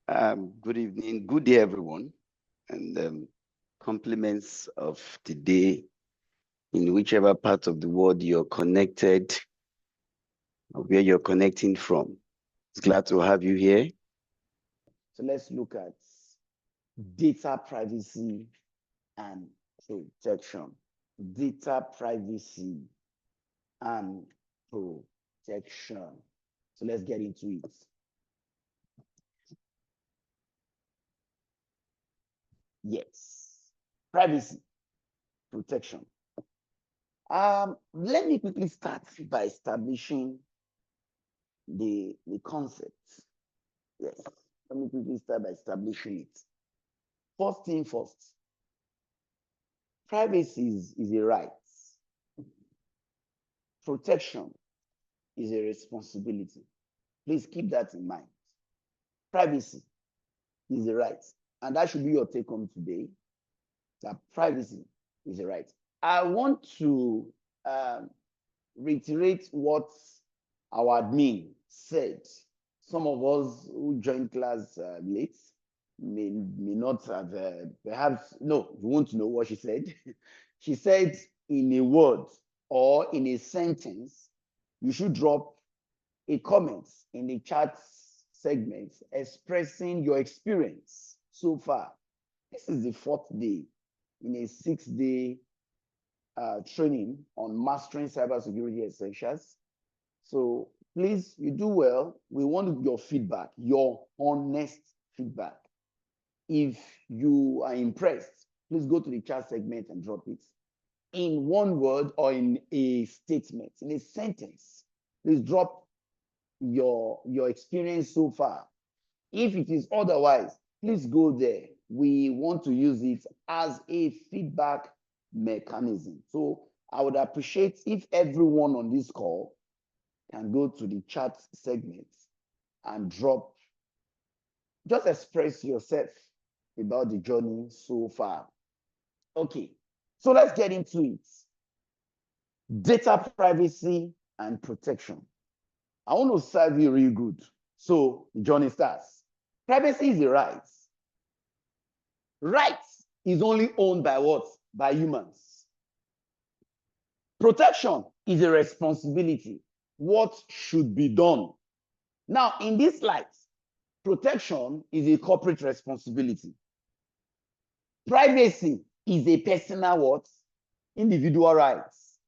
Good evening, good day, everyone, and compliments of the day in whichever part of the world you're connected or where you're connecting from. It's glad to have you here. So let's look at data privacy and protection. Data privacy and protection. So let's get into it. Yes, privacy, protection. Let me quickly start by establishing the concept. Yes, let me quickly start by establishing it. First thing first, privacy is a right. Protection is a responsibility. Please keep that in mind. Privacy is a right. And that should be your take home today, that privacy is a right. I want to reiterate what our admin said. Some of us who joined class late may not have, perhaps, no, you want to know what she said. She said in a word or in a sentence, you should drop a comment in the chat segment expressing your experience so far. This is the 4th day in a 6-day training on mastering cybersecurity essentials. So please, you do well. We want your feedback, your honest feedback. If you are impressed, please go to the chat segment and drop it in one word or in a statement, in a sentence. Please drop your experience so far. If it is otherwise, please go there. We want to use it as a feedback mechanism. So I would appreciate if everyone on this call can go to the chat segment and drop, just express yourself about the journey so far. Okay, so let's get into it. Data privacy and protection. I want to serve you real good. So the journey starts. Privacy is a right. Right is only owned by what? By humans. Protection is a responsibility. What should be done? Now, in this light, protection is a corporate responsibility. Privacy is a personal what? Individual rights.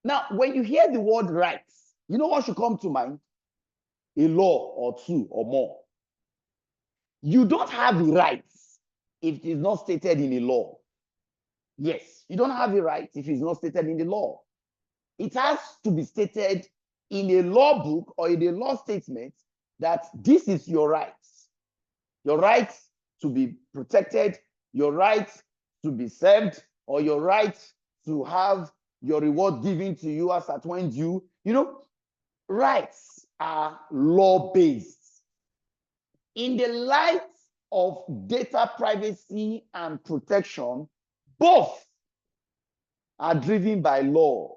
Now, when you hear the word rights, you know what should come to mind? A law or two or more. You don't have the rights if it is not stated in a law. Yes, you don't have the right if it's not stated in the law. It has to be stated in a law book or in a law statement that this is your rights. Your right to be protected, your right to be served, or your right to have your reward given to you as at when due. You know, rights are law-based. In the light of data privacy and protection, both are driven by law.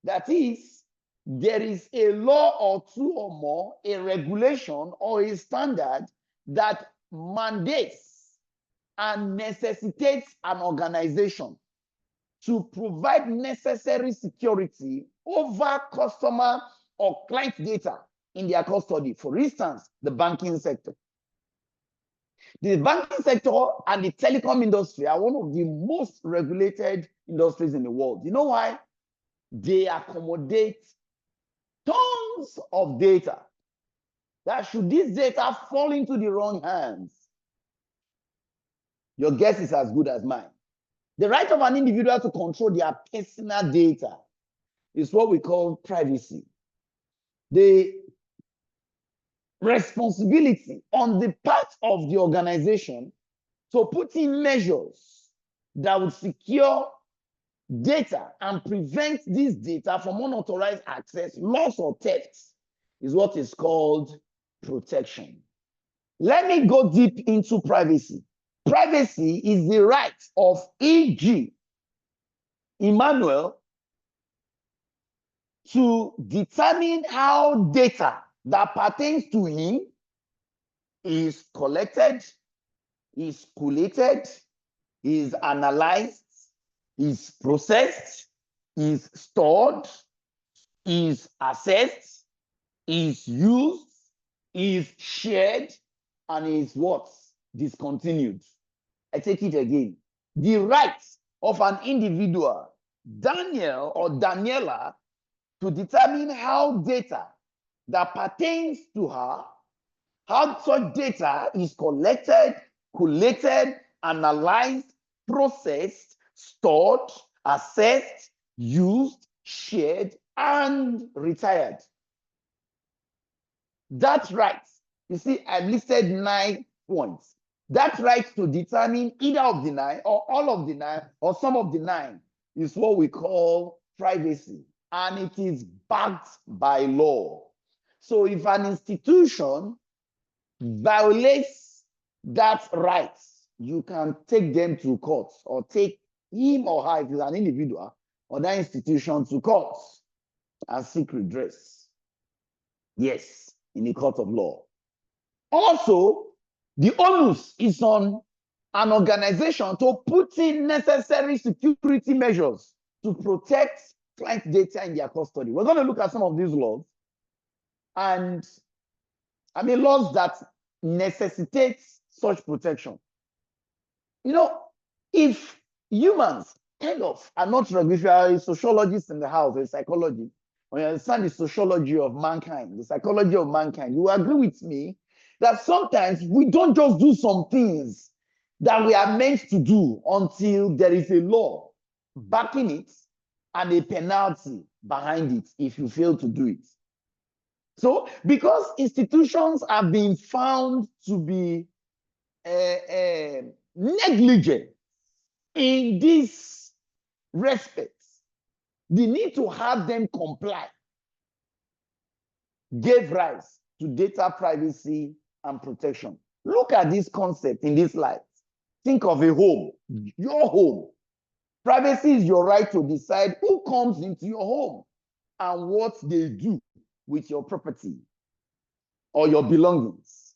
That is, there is a law or two or more, a regulation or a standard that mandates and necessitates an organization to provide necessary security over customer or client data in their custody. For instance, the banking sector. The banking sector and the telecom industry are one of the most regulated industries in the world. You know why? They accommodate tons of data. That should this data fall into the wrong hands, your guess is as good as mine. The right of an individual to control their personal data is what we call privacy. The responsibility on the part of the organization to put in measures that would secure data and prevent this data from unauthorized access, loss, or theft is what is called protection. Let me go deep into privacy. Privacy is the right of E.g. Emmanuel to determine how data that pertains to him, is collected, is collated, is analyzed, is processed, is stored, is assessed, is used, is shared, and is what? Discontinued. I take it again. The rights of an individual, Daniel or Daniela, to determine how data that pertains to her, how such data is collected, collated, analyzed, processed, stored, assessed, used, shared, and retired. That right, you see, I've listed 9 points. That right to determine either of the 9 or all of the 9 or some of the 9 is what we call privacy, and it is backed by law. So if an institution violates that right, you can take them to court or take him or her, if it's an individual, or that institution to court and seek redress. Yes, in the court of law. Also, the onus is on an organization to put in necessary security measures to protect client data in their custody. We're going to look at some of these laws, and I mean laws that necessitate such protection. You know, if humans kind of are not regulatory sociologists in the house, or psychology, when you understand the sociology of mankind, the psychology of mankind, you agree with me that sometimes we don't just do some things that we are meant to do until there is a law backing it and a penalty behind it if you fail to do it. So, because institutions have been found to be negligent in this respect, the need to have them comply gave rise to data privacy and protection. Look at this concept in this light. Think of a home, your home. Privacy is your right to decide who comes into your home and what they do with your property or your belongings.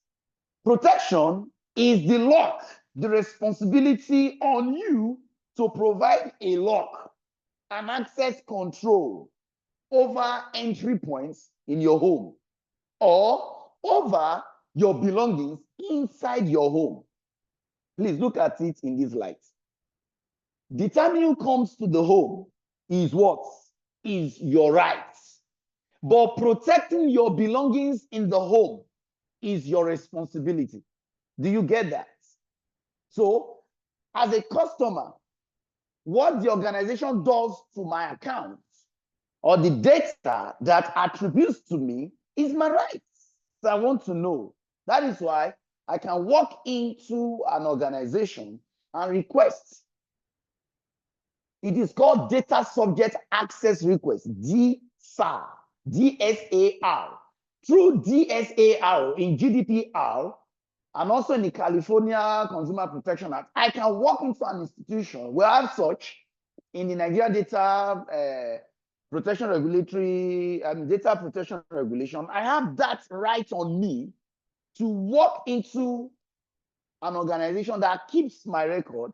Protection is the lock, the responsibility on you to provide a lock and access control over entry points in your home or over your belongings inside your home. Please look at it in this light. Determining who comes to the home is what? Is your right. But protecting your belongings in the home is your responsibility. Do you get that? So, as a customer, what the organization does to my account or the data that attributes to me is my right. So I want to know. That is why I can walk into an organization and request. It is called Data Subject Access Request, DSAR, DSAR. Through DSAR in GDPR and also in the California Consumer Protection Act, I can walk into an institution. We have such in the Nigeria Data Protection Regulatory Data Protection Regulation. I have that right on me to walk into an organization that keeps my record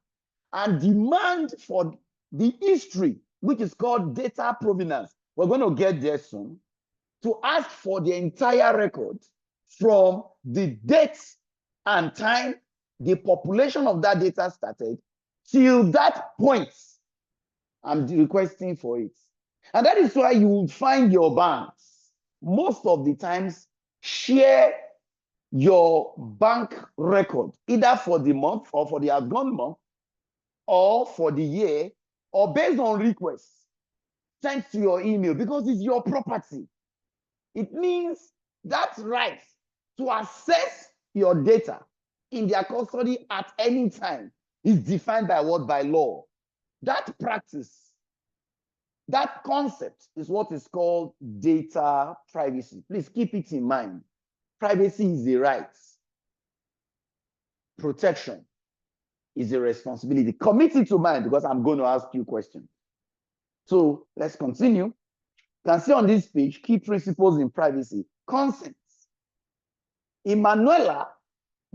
and demand for the history, which is called data provenance. We're going to get there soon, to ask for the entire record from the date and time the population of that data started till that point. I'm requesting for it. And that is why you will find your banks most of the times share your bank record either for the month or for the outgone month or for the year or based on requests sent to your email because it's your property. It means that right to access your data in their custody at any time is defined by what? By law. That practice, that concept is what is called data privacy. Please keep it in mind. Privacy is a right. Protection is a responsibility. Commit it to mind because I'm going to ask you questions. So let's continue. You can see on this page, key principles in privacy. Consent. Emanuela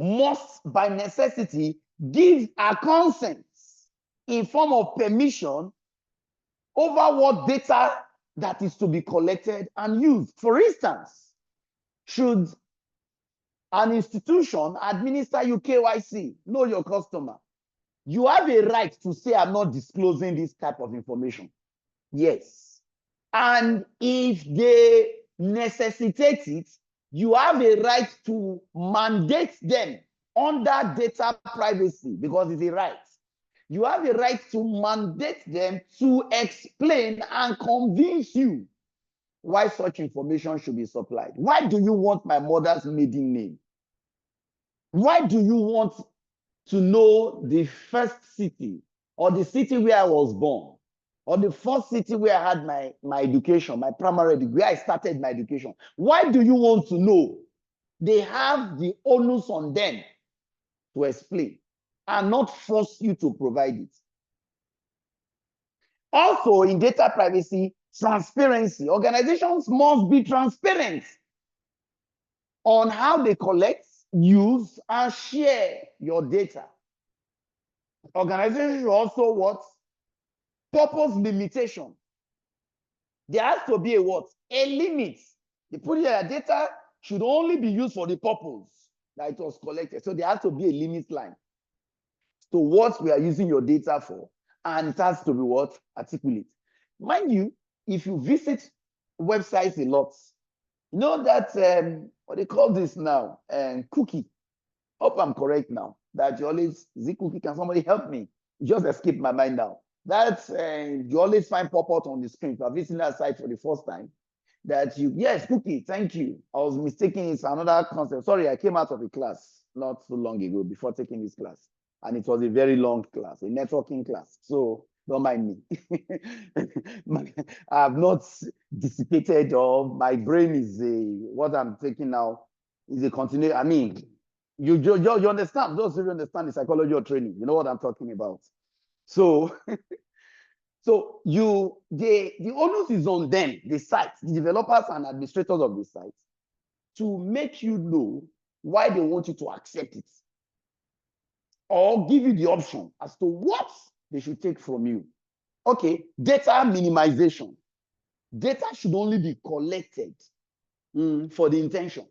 must by necessity give a consent in form of permission over what data that is to be collected and used. For instance, should an institution administer you KYC, know your customer, you have a right to say, I'm not disclosing this type of information. Yes. And if they necessitate it, you have a right to mandate them under data privacy, because it's a right. You have a right to mandate them to explain and convince you why such information should be supplied. Why do you want my mother's maiden name? Why do you want to know the first city or the city where I was born or the first city where I had my education, my primary degree, where I started my education? Why do you want to know? They have the onus on them to explain and not force you to provide it. Also, in data privacy, transparency. Organizations must be transparent on how they collect, use, and share your data. Organizations should also what? Purpose limitation. There has to be a what? A limit. They put it that data should only be used for the purpose that it was collected. So there has to be a limit line to what we are using your data for. And it has to be what? Articulate. Mind you, if you visit websites a lot, you know that, what they call this now, cookie. Hope I'm correct now. That you always, is it cookie? Can somebody help me? It just escaped my mind now. That's, you always find pop-up on the screen. If you're visiting that site for the first time, that you, yes, cookie, thank you. I was mistaken, it's another concept. Sorry, I came out of a class not so long ago before taking this class. And it was a very long class, a networking class. So don't mind me. I have not dissipated, or my brain is what I'm taking now is a continuation. I mean, you understand, those who understand the psychology of training, you know what I'm talking about. So, so the onus is on them, the sites, the developers and administrators of the sites, to make you know why they want you to accept it, or give you the option as to what they should take from you. Okay, data minimization. Data should only be collected for the intention.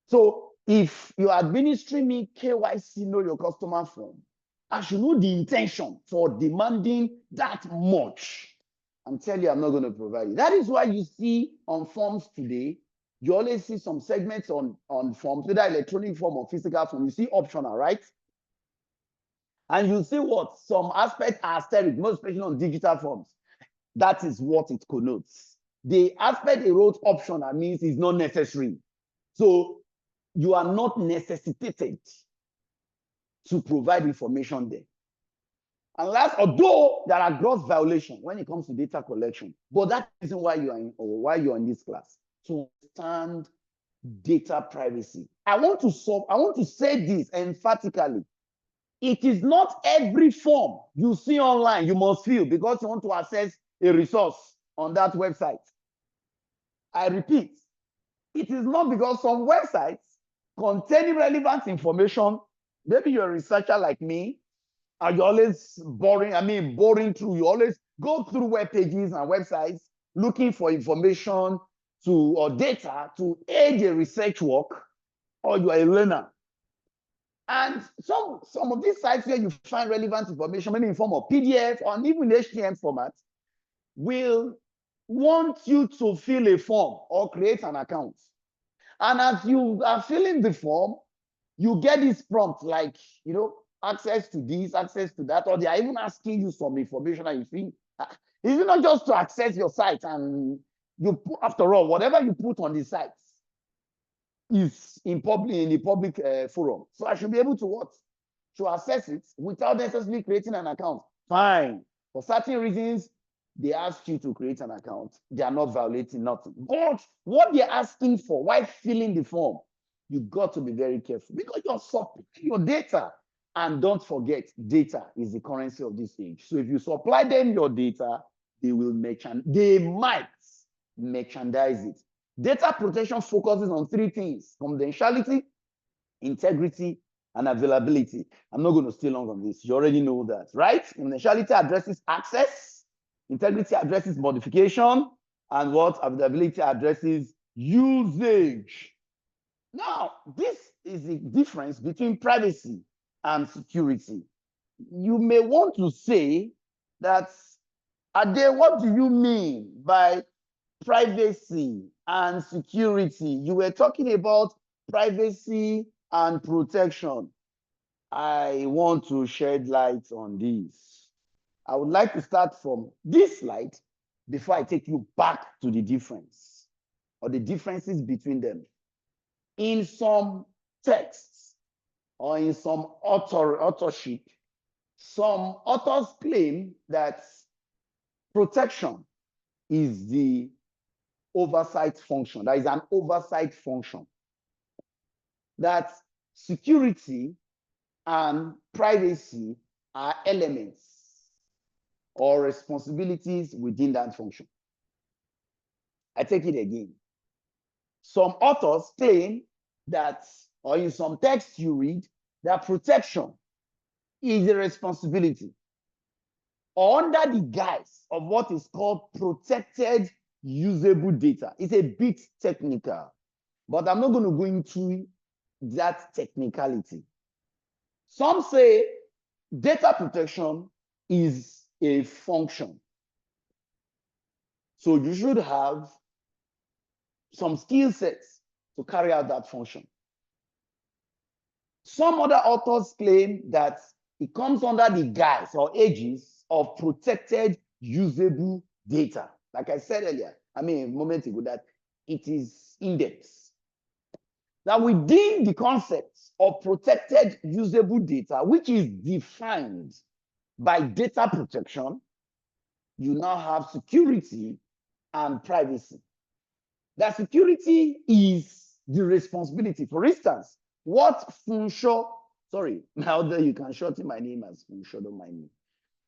So if you are administering me KYC, know your customer form, I should know the intention for demanding that much and tell you I'm not going to provide it. That is why you see on forms today, you always see some segments on forms, whether electronic form or physical form, you see optional, right? And you see what? Some aspects are asterisk, most especially on digital forms. That is what it connotes. The aspect they wrote optional means it's not necessary. So you are not necessitated to provide information there. Unless, although there are gross violations when it comes to data collection, but that isn't why you are in, or why you're in this class. To understand data privacy. I want to say this emphatically. It is not every form you see online you must fill because you want to access a resource on that website. I repeat, it is not because some websites containing relevant information, maybe you're a researcher like me, and you're always boring through, you always go through web pages and websites looking for information or data to aid your research work, or you are a learner. And some of these sites where you find relevant information, maybe in form of PDF or even HTML format, will want you to fill a form or create an account. And as you are filling the form, you get this prompt like, access to this, access to that, or they are even asking you some information and you think, is it not just to access your site? And after all, whatever you put on the site is in the public forum. So I should be able to access it without necessarily creating an account. Fine. For certain reasons, they ask you to create an account. They are not violating nothing. But what they're asking for while filling the form, you got to be very careful because you're supplying your data. And don't forget, data is the currency of this age. So if you supply them your data, they might merchandise it. Data protection focuses on three things: confidentiality, integrity, and availability. I'm not going to stay long on this. You already know that, right? Confidentiality addresses access, integrity addresses modification, and what? Availability addresses usage. Now, this is the difference between privacy and security. You may want to say that, Ade, what do you mean by privacy and security? You were talking about privacy and protection. I want to shed light on this. I would like to start from this slide before I take you back to the difference or the differences between them. In some texts or in some authorship, some authors claim that protection is the oversight function. There is an oversight function. That security and privacy are elements or responsibilities within that function. I take it again. Some authors claim that, or in some texts you read, that protection is a responsibility or under the guise of what is called protected usable data. It's a bit technical, but I'm not going to go into that technicality. Some say data protection is a function. So you should have some skill sets to carry out that function. Some other authors claim that it comes under the guise or aegis of protected usable data. Like I said earlier, a moment ago, that it is in-depth. That within the concept of protected usable data, which is defined by data protection, you now have security and privacy. That security is the responsibility. For instance, what Funsho, sorry, now that you can shorten my name as Funsho, don't mind me.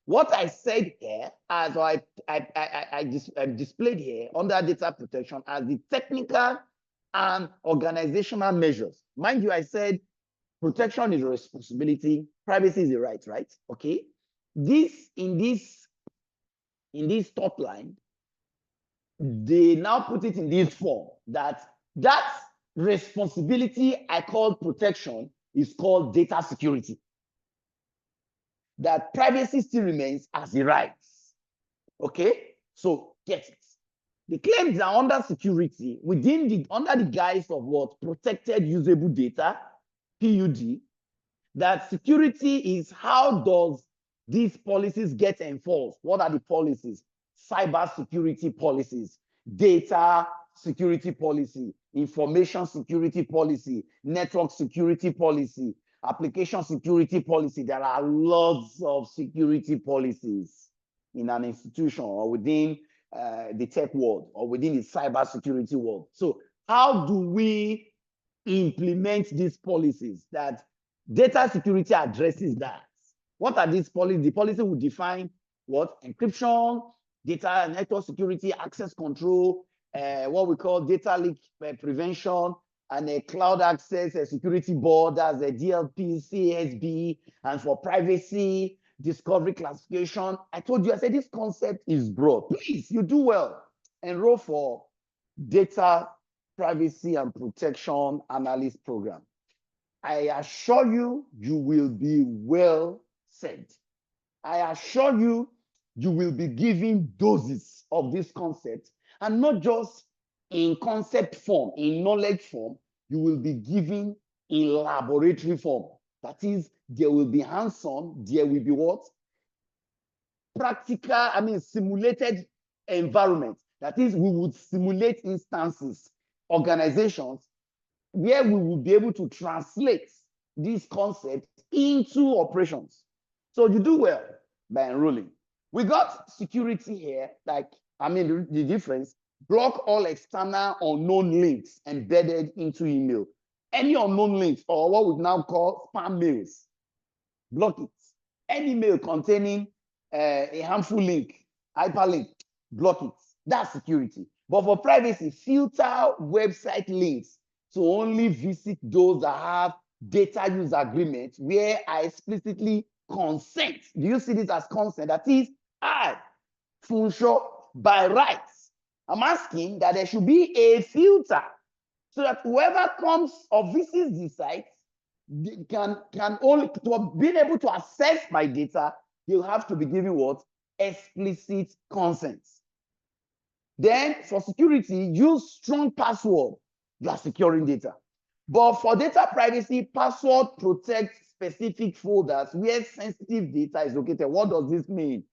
What I said here, as I displayed here under data protection as the technical and organizational measures. Mind you, I said protection is a responsibility, privacy is a right, right? Okay. In this top line, they now put it in this form that responsibility I call protection is called data security. That privacy still remains as a right. Okay, so get it. The claims are under security under the guise of what? Protected usable data, PUD. That security is how does these policies get enforced? What are the policies? Cyber security policies, data security policy, information security policy, network security policy, application security policy. There are lots of security policies in an institution or within the tech world or within the cyber security world. So how do we implement these policies? That data security addresses that. What are these policies? The policy will define what? Encryption, data network security, access control, what we call data leak prevention, and a cloud access a security board as a DLP, CSB, and for privacy, discovery classification. I told you, I said this concept is broad. Please, you do well. Enroll for data privacy and protection analyst program. I assure you, you will be well said. I assure you, you will be given doses of this concept, and not just in concept form, in knowledge form, you will be given in laboratory form. That is, there will be hands-on, there will be what? Practical, simulated environment. That is, we would simulate instances, organizations, where we will be able to translate these concepts into operations. So you do well by enrolling. We got security here, the difference, block all external unknown links embedded into email. Any unknown links, or what we now call spam mails, block it. Any mail containing a harmful link, hyperlink, block it. That's security. But for privacy, filter website links to only visit those that have data use agreement where I explicitly consent. Do you see this as consent? That is, I, Funsho, by rights, I'm asking that there should be a filter so that whoever comes or visits the site can only, to being able to access my data, they'll have to be giving what? Explicit consent. Then for security, use strong password. You are securing data. But for data privacy, password protects specific folders where sensitive data is located. What does this mean?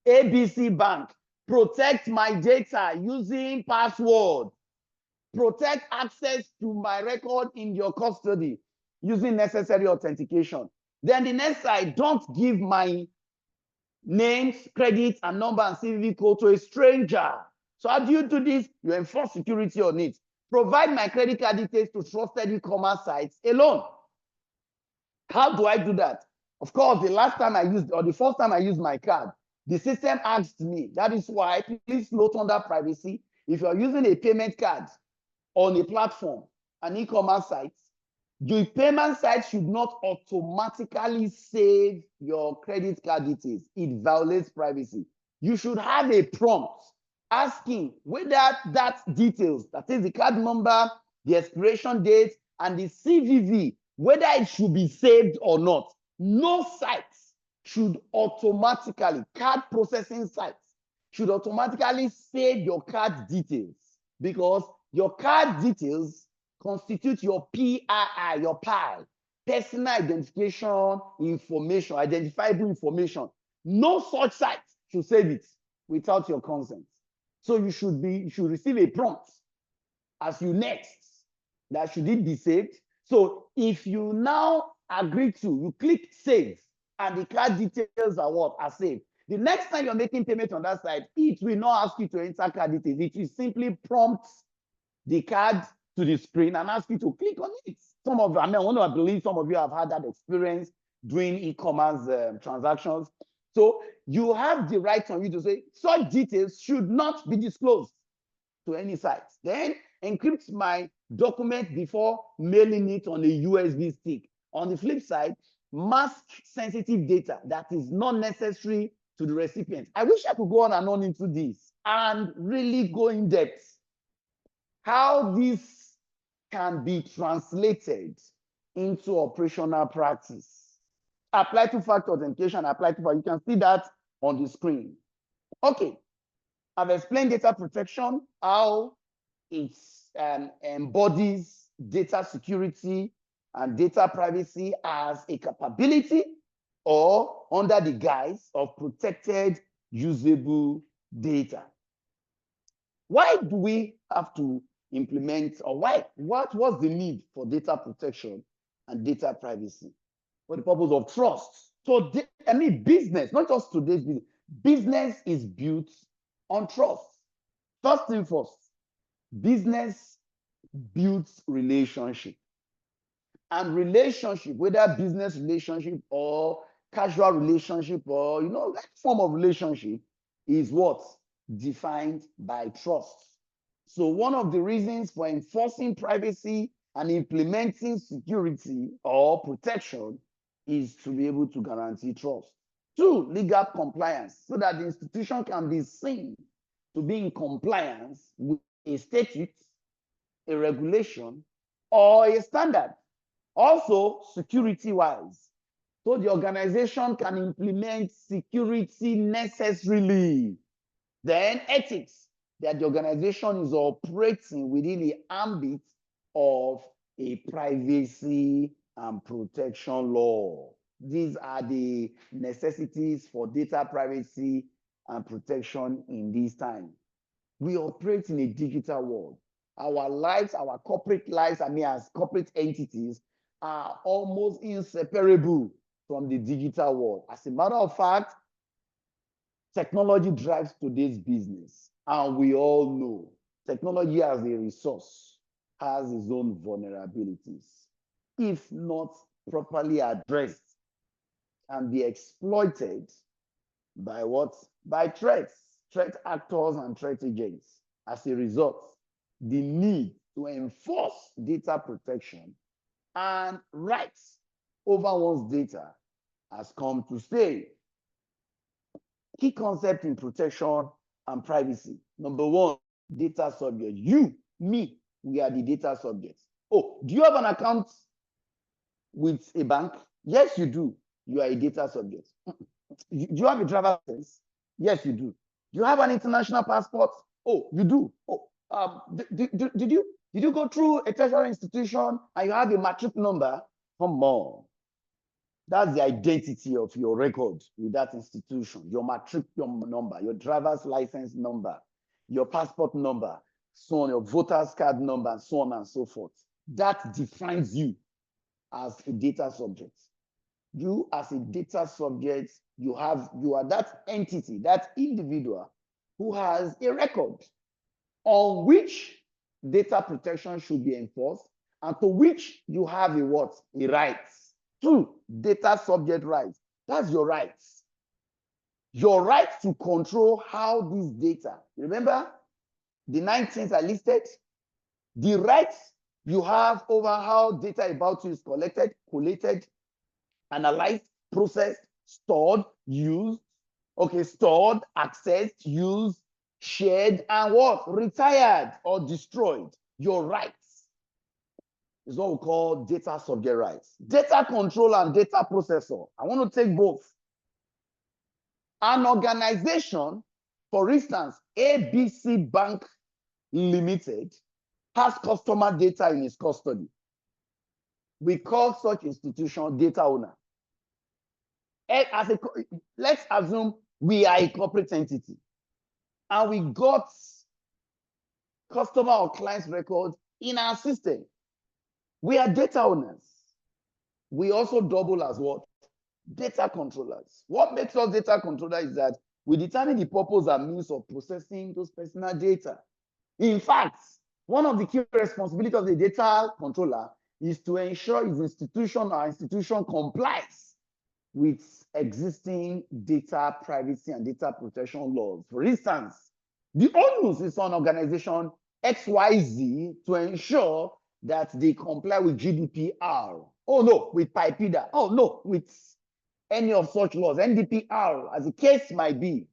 ABC Bank, protect my data using password. Protect access to my record in your custody using necessary authentication. Then the next side, don't give my names, credits, and number and CVV code to a stranger. So how do you do this? You enforce security on it. Provide my credit card details to trusted e-commerce sites alone. How do I do that? Of course, the last time I used, or the first time I used my card, the system asked me. That is why, please note under privacy, if you're using a payment card on a platform, an e-commerce site, the payment site should not automatically save your credit card details. It violates privacy. You should have a prompt asking whether that details, that is the card number, the expiration date, and the CVV, whether it should be saved or not. No sites should automatically, card processing sites should automatically save your card details, because your card details constitute your PII, your PII, personal identification information, identifiable information. No such site should save it without your consent. So you should receive a prompt as you next that should it be saved. So if you now agree to, you click save, and the card details are what? Are saved. The next time you're making payment on that site, it will not ask you to enter card details. It will simply prompt the card to the screen and ask you to click on it. Some of, I want to believe some of you have had that experience doing e-commerce transactions. So you have the right on you to say such details should not be disclosed to any site. Then encrypt my document before mailing it on a USB stick. On the flip side, mask sensitive data that is not necessary to the recipient. I wish I could go on and on into this and really go in depth. How this can be translated into operational practice. Apply two-factor authentication, apply two-factor. You can see that on the screen. Okay, I've explained data protection, how it embodies data security and data privacy as a capability or under the guise of protected usable data. Why do we have to implement, or what was the need for data protection and data privacy? For the purpose of trust. So, business, not just today's business, business is built on trust. First thing first, business builds relationship. And relationship, whether business relationship or casual relationship or, that form of relationship, is what? Defined by trust. So one of the reasons for enforcing privacy and implementing security or protection is to be able to guarantee trust. 2, legal compliance, so that the institution can be seen to be in compliance with a statute, a regulation, or a standard. Also, security-wise, so the organization can implement security necessarily. Then ethics, that the organization is operating within the ambit of a privacy and protection law. These are the necessities for data privacy and protection in this time. We operate in a digital world. Our lives, our corporate lives, as corporate entities, are almost inseparable from the digital world. As a matter of fact, technology drives today's business, and we all know technology as a resource has its own vulnerabilities. If not properly addressed, can be exploited by what? By threat actors and threat agents. As a result, the need to enforce data protection and rights over one's data has come to stay. Key concept in protection and privacy. Number one, data subject. You, me, we are the data subjects. Oh, do you have an account with a bank? Yes, you do. You are a data subject. Do you have a driver's license? Yes, you do. Do you have an international passport? Oh, you do. Oh, did you go through a tertiary institution and you have a matric number? Come on. That's the identity of your record with that institution. Your matric number, your driver's license number, your passport number, so on, your voter's card number, and so on and so forth. That defines you as a data subject. You as a data subject, you are that entity, that individual who has a record on which data protection should be enforced and to which you have a what? A right. Two, data subject rights. That's your rights. Your right to control how this data, remember the 9 things I listed? The rights you have over how data about you is collected, collated, analyzed, processed, stored, used, stored, accessed, used, shared, and what? Retired or destroyed. Your rights is what we call data subject rights. Data control and data processor. I want to take both. An organization, for instance, ABC Bank Limited, has customer data in its custody. We call such institution data owner. Let's assume we are a corporate entity and we got customer or client's record in our system. We are data owners. We also double as what? Data controllers. What makes us data controllers is that we determine the purpose and means of processing those personal data. In fact, one of the key responsibilities of the data controller is to ensure his institution or institution complies with existing data privacy and data protection laws. For instance, the onus is on organization XYZ to ensure that they comply with GDPR. Oh no, with PIPEDA. Oh no, with any of such laws, NDPR, as the case might be.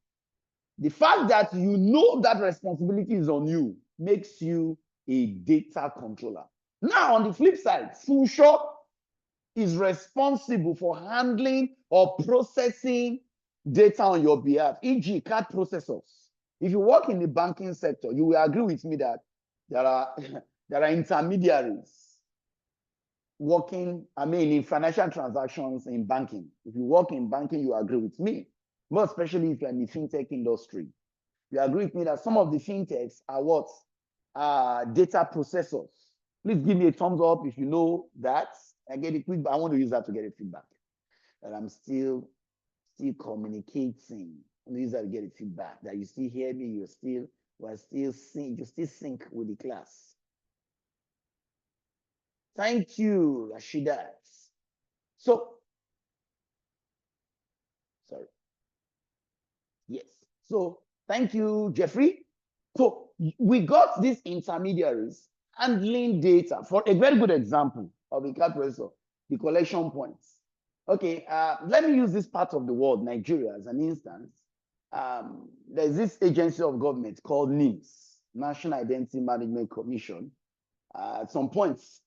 The fact that you know that responsibility is on you makes you a data controller. Now, on the flip side, Funsho is responsible for handling or processing data on your behalf, e.g. card processors. If you work in the banking sector, you will agree with me that there are intermediaries working, in financial transactions in banking. If you work in banking, you agree with me, more especially if you're in the fintech industry. You agree with me that some of the fintechs are what? Data processors. Please give me a thumbs up if you know that. I get it quick, but I want to use that to get a feedback. That I'm still communicating. I want to use that to get a feedback. That you still hear me, you still sync with the class. Thank you, Rashidat. So, sorry. Yes. So, thank you, Jeffrey. So, we got these intermediaries handling data. For a very good example of a card processor, the collection points. Okay, let me use this part of the world, Nigeria, as an instance. There's this agency of government called NIMS, National Identity Management Commission. At some points,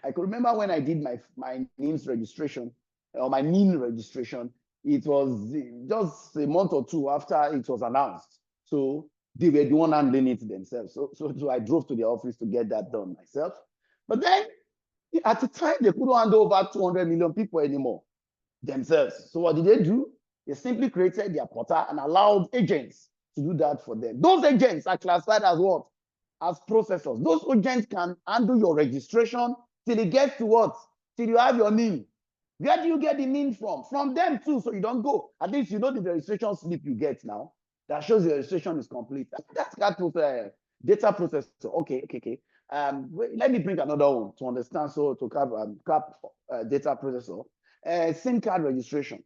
I could remember when I did my NIMS registration, or my NIN registration, it was just a month or two after it was announced. So they were the one handling it themselves. So I drove to the office to get that done myself. But then at the time, they couldn't handle over 200 million people anymore themselves. So what did they do? They simply created their portal and allowed agents to do that for them. Those agents are classified as what? As processors. Those agents can handle your registration till it gets to what? Till you have your NIN. Where do you get the NIN from? From them too, so you don't go. At least you know the registration slip you get now that shows the registration is complete. That's data processor. Okay. Let me bring another one to understand. So to cap data processor, SIM card registration.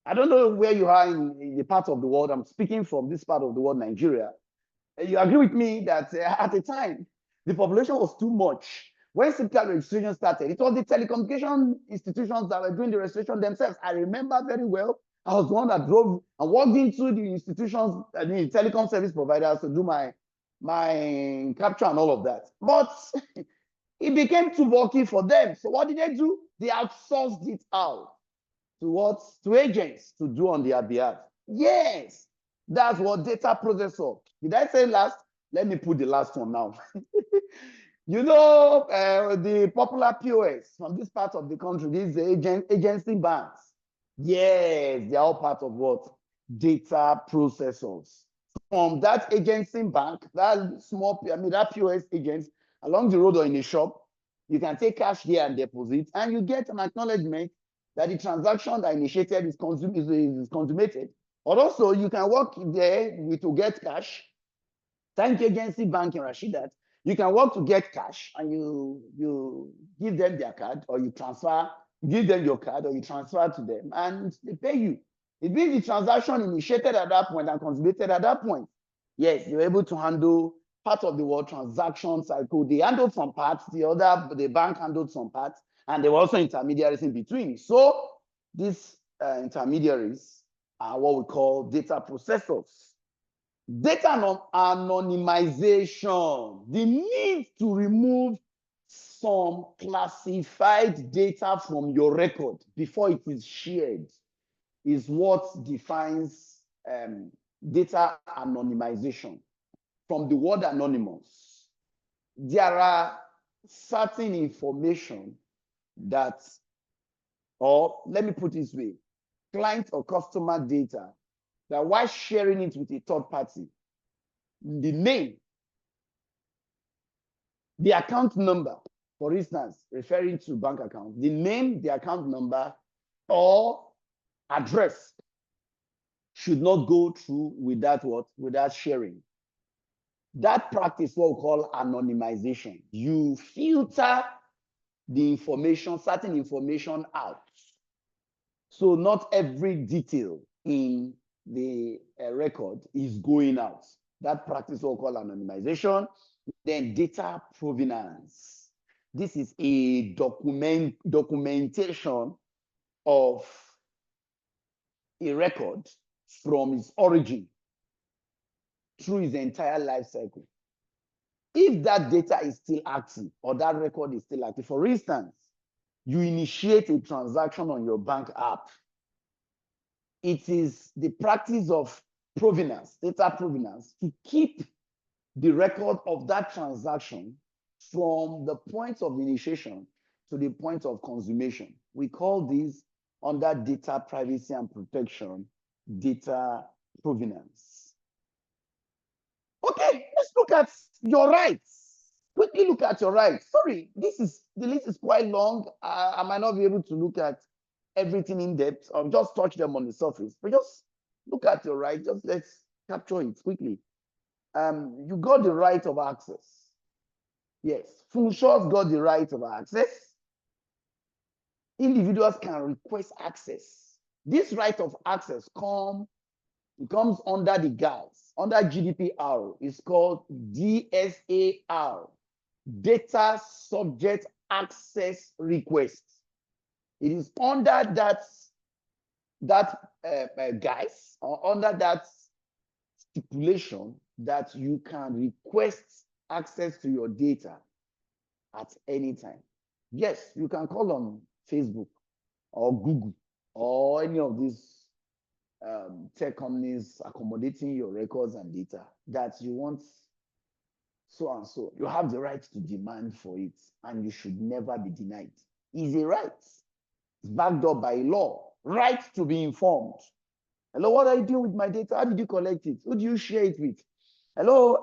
I don't know where you are in the part of the world. I'm speaking from this part of the world, Nigeria. You agree with me that at the time, the population was too much When CCPA registration started, it was the telecommunication institutions that were doing the registration themselves. I remember very well. I was the one that drove and walked into the institutions, the telecom service providers to do my capture and all of that. But it became too bulky for them. So what did they do? They outsourced it out to what? To agents to do on their behalf. Yes, that's what data processor. Did I say last? Let me put the last one now. You know, the popular POS from this part of the country, these agency banks. Yes, they are all part of what? Data processors. From that agency bank, that small, that POS agent along the road or in a shop, you can take cash here and deposit, and you get an acknowledgement that the transaction that initiated is consummated. Or also, you can work there to get cash. Thank you, agency banking, Rashidat. You can work to get cash, and you give them their card, or you transfer, give them your card, or you transfer to them, and they pay you. It means the transaction initiated at that point and consummated at that point. Yes, you're able to handle part of the world transaction cycle. They handled some parts, the bank handled some parts, and there were also intermediaries in between. So these intermediaries are what we call data processors. Data anonymization, the need to remove some classified data from your record before it is shared is what defines data anonymization. From the word anonymous, there are certain information that, or let me put it this way, client or customer data that while sharing it with a third party, the name, the account number, for instance, referring to bank account, the name, the account number, or address should not go through without what? Without sharing. That practice, what we call anonymization. You filter the information, certain information out. So not every detail in the record is going out. That practice what we call anonymization. Then data provenance. This is a documentation of a record from its origin through its entire life cycle. If that data is still active or that record is still active, for instance, you initiate a transaction on your bank app, it is the practice of provenance, data provenance, to keep the record of that transaction from the point of initiation to the point of consummation. We call this, under data privacy and protection, data provenance. Okay, let's look at your rights. Quickly look at your rights. Sorry, the list is quite long. I might not be able to look at everything in depth or just touch them on the surface, but just look at your rights. Just let's capture it quickly. You got the right of access. Yes, Funsho's got the right of access. Individuals can request access. This right of access comes under the guise, under GDPR. It's called DSAR, Data Subject Access Request. It is under that guise, or under that stipulation, that you can request access to your data at any time. Yes, you can call on Facebook or Google or any of these tech companies accommodating your records and data that you want so and so. You have the right to demand for it, and you should never be denied. It's a right. It's backed up by law. Right to be informed. Hello, what are you doing with my data? How did you collect it? Who do you share it with? Hello,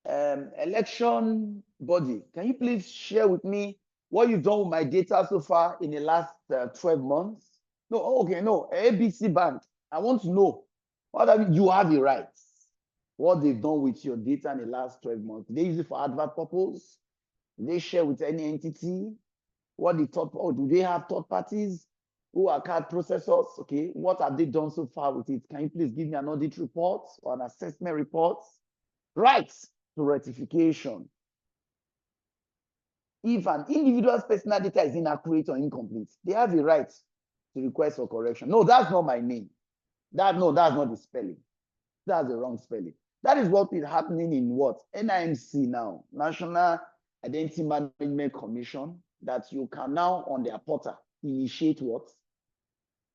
election body. Can you please share with me what you've done with my data so far in the last 12 months? No, okay, no. ABC Bank. I want to know what you have the rights. What they've done with your data in the last 12 months. They use it for advert purpose? They share with any entity? What the third, oh, do they have third parties who are card processors? Okay, what have they done so far with it? Can you please give me an audit report or an assessment report? Rights to rectification. if an individual's personal data is inaccurate or incomplete, they have the right to request for correction. No, that's not my name. That's not the spelling. That's the wrong spelling. That is what is happening in what? NIMC now, National Identity Management Commission, that you can now on their portal initiate what?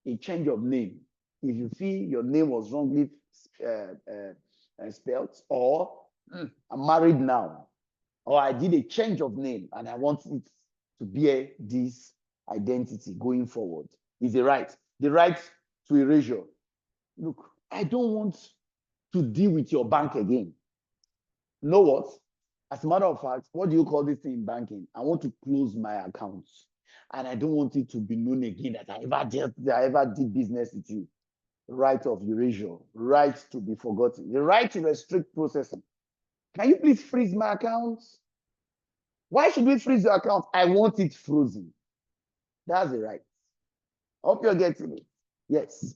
A change of name. If you feel your name was wrongly spelled, or I'm married now, or I did a change of name and I want it to bear this identity going forward, is a right. The right to erasure. Look, I don't want to deal with your bank again. You know what? As a matter of fact, what do you call this thing in banking? I want to close my accounts. And I don't want it to be known again that I ever did business with you. Right of erasure, right to be forgotten, the right to restrict processing. Can you please freeze my accounts? Why should we freeze your account? I want it frozen. That's the right. I hope you're getting it. Yes.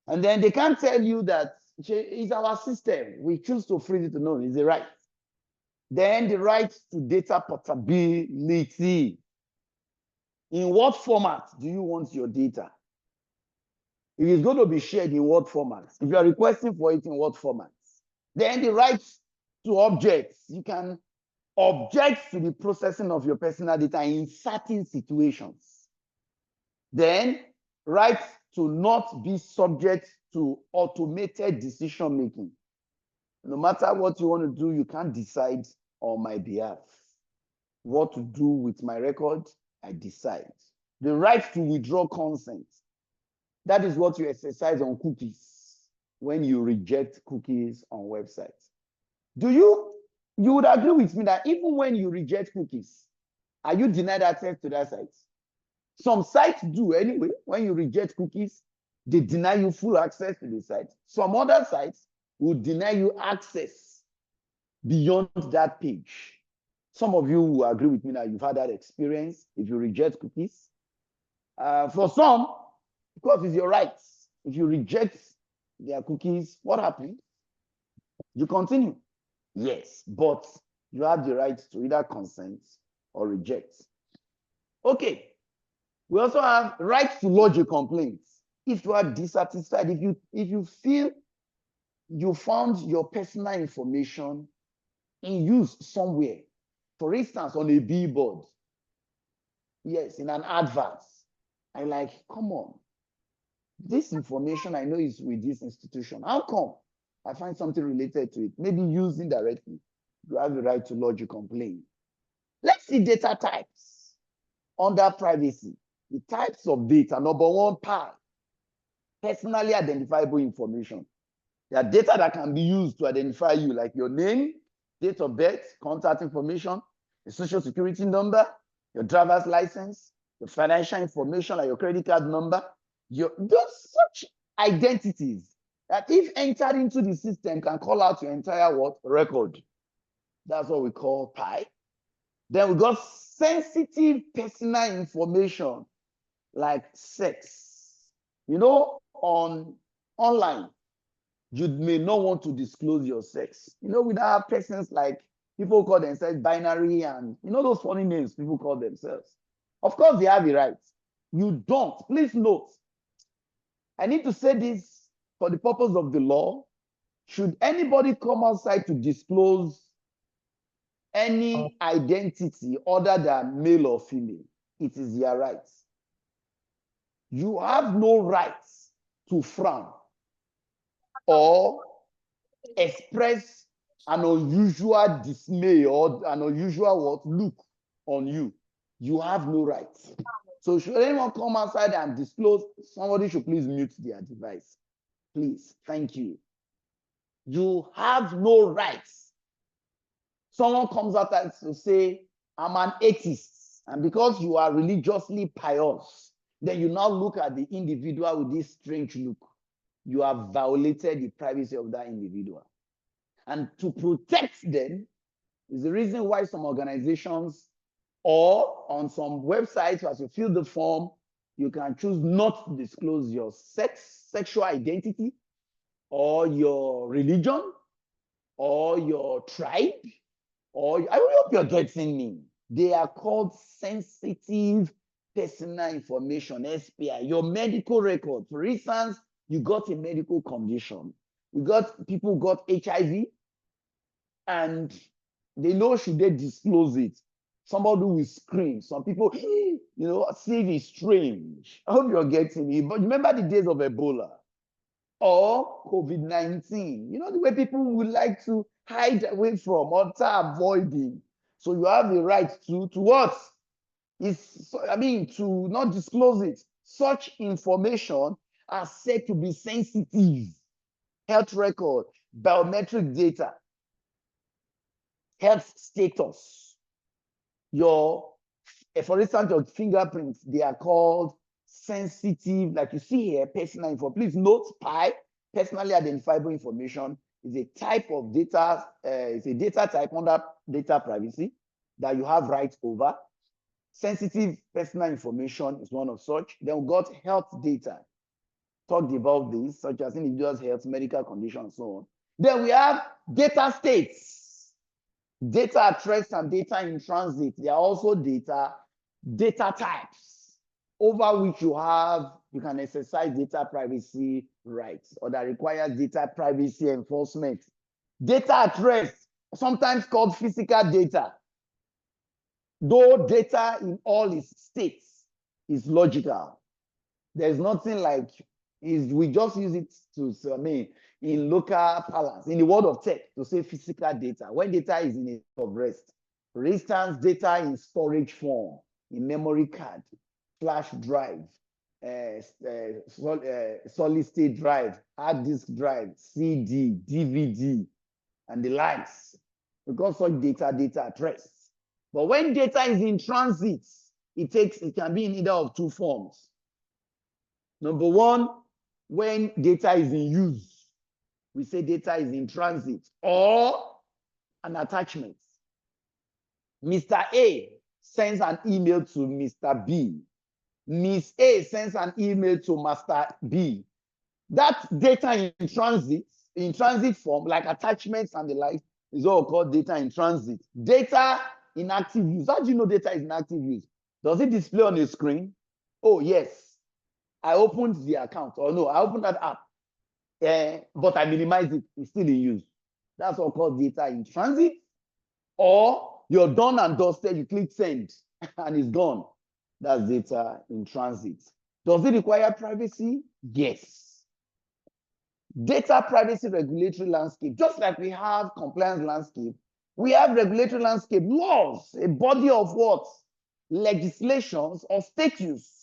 And then they can't tell you that it's our system. We choose to freeze it. No, it's the right. Then the right to data portability. In what format do you want your data? It is going to be shared in what format? If you are requesting for it in what format? Then the right to objects. You can object to the processing of your personal data in certain situations. Then right to not be subject to automated decision making. No matter what you want to do, you can't decide on my behalf. What to do with my record, I decide. The right to withdraw consent. That is what you exercise on cookies when you reject cookies on websites. You would agree with me that even when you reject cookies, are you denied access to that site? Some sites do anyway. When you reject cookies, they deny you full access to the site. Some other sites will deny you access beyond that page. Some of you will agree with me that you've had that experience if you reject cookies. For some, because it's your rights. If you reject their cookies, what happens? You continue. Yes, but you have the right to either consent or reject. Okay. We also have right to lodge a complaint. If you are dissatisfied, if you feel you found your personal information in use somewhere, for instance, on a billboard, yes, in an advert, I'm like, come on, this information I know is with this institution. How come I find something related to it? Maybe used indirectly. You have the right to lodge a complaint. Let's see data types under privacy. The types of data, number one part, personally identifiable information. There are data that can be used to identify you, like your name, date of birth, contact information, your social security number, your driver's license, your financial information, like your credit card number. Those such identities that if entered into the system can call out your entire what? Record. That's what we call PI. Then we got sensitive personal information like sex. You know, online, you may not want to disclose your sex. You know, we now have persons like people call themselves binary and you know those funny names people call themselves. Of course, they have the right. You don't. Please note, I need to say this for the purpose of the law. Should anybody come outside to disclose any identity other than male or female, it is their right. You have no right to frown or express an unusual dismay or an unusual look on you. You have no right. So should anyone come outside and disclose, somebody should please mute their device. Please, thank you. You have no rights. Someone comes out and to say, I'm an atheist, and because you are religiously pious, then you now look at the individual with this strange look. You have violated the privacy of that individual. And to protect them is the reason why some organizations or on some websites, as you fill the form, you can choose not to disclose your sex, sexual identity, or your religion, or your tribe, or I hope you're getting me. They are called sensitive personal information, SPI. Your medical record. For instance, you got a medical condition. People got HIV, and they know, should they disclose it? Somebody will scream. Some people, see it's strange. I hope you're getting it. But remember the days of Ebola or COVID-19. You know, the way people would like to hide away from or avoiding. So you have the right to what? To not disclose it. Such information are said to be sensitive. Health record, biometric data, health status. For instance, your fingerprints, they are called sensitive, like you see here, personal info. Please note, PI, personally identifiable information, is a type of data, it's a data type under data privacy that you have rights over. Sensitive personal information is one of such. Then we got health data. Talked about this, such as individuals' health, medical conditions, and so on. Then we have data states. Data at rest and data in transit. They are also data types over which you can exercise data privacy rights, or that requires data privacy enforcement. Data at rest, sometimes called physical data. Though data in all its states is logical. There's nothing like, we just use it in local parlance, in the world of tech, to say physical data, when data is in a state of rest. For instance, data in storage form, in memory card, flash drive, solid state drive, hard disk drive, CD, DVD, and the likes. Because such data at rest. But when data is in transit, it can be in either of two forms. Number one, when data is in use, we say data is in transit, or an attachment. Mr. A sends an email to Mr. B. Miss A sends an email to Master B. That data in transit form, like attachments and the like, is all called data in transit. Data in active use. How do you know data is in active use? Does it display on the screen? Oh, yes. I opened the account, or no, I opened that app, but I minimized it. It's still in use. That's all called data in transit. Or you're done and dusted, you click send, and it's gone. That's data in transit. Does it require privacy? Yes. Data privacy regulatory landscape. Just like we have compliance landscape, we have regulatory landscape laws, a body of what? Legislations or statutes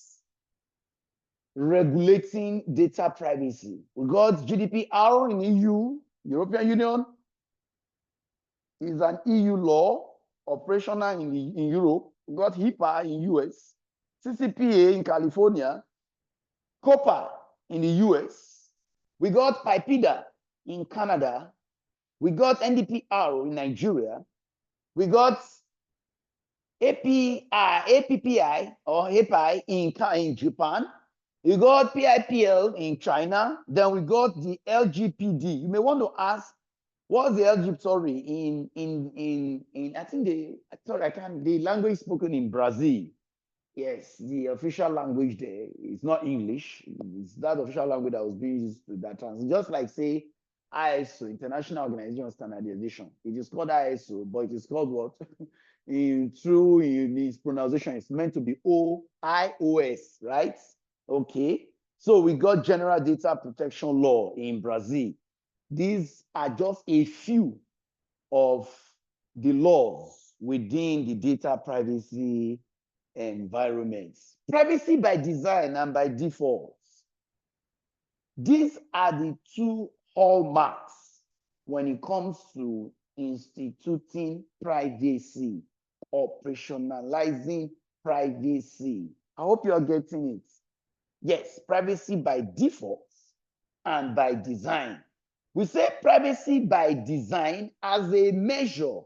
regulating data privacy. We got GDPR in EU, European Union, is an EU law, operational in Europe. We got HIPAA in US, CCPA in California, COPA in the US. We got PIPEDA in Canada. We got NDPR in Nigeria. We got APPI or HIPAA in Japan. We got PIPL in China. Then we got the LGPD. You may want to ask, what's the LGPD the language spoken in Brazil. Yes, the official language there is not English. It's that official language that was being used to that translate. Just like, say, ISO, International Organization of Standardization. It is called ISO, but it is called what? in its pronunciation, it's meant to be OIOS, right? Okay. So we got General Data Protection Law in Brazil. These are just a few of the laws within the data privacy environments. Privacy by design and by default. These are the two hallmarks when it comes to instituting privacy, operationalizing privacy. I hope you're getting it. Yes, privacy by default and by design. We say privacy by design as a measure,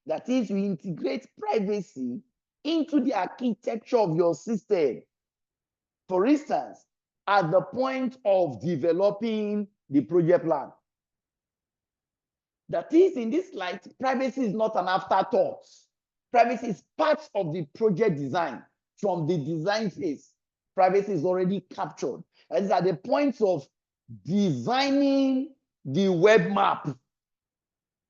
that is, we integrate privacy into the architecture of your system. For instance, at the point of developing the project plan. That is, in this light, privacy is not an afterthought. Privacy is part of the project design. From the design phase, privacy is already captured. And it's at the point of designing the web map,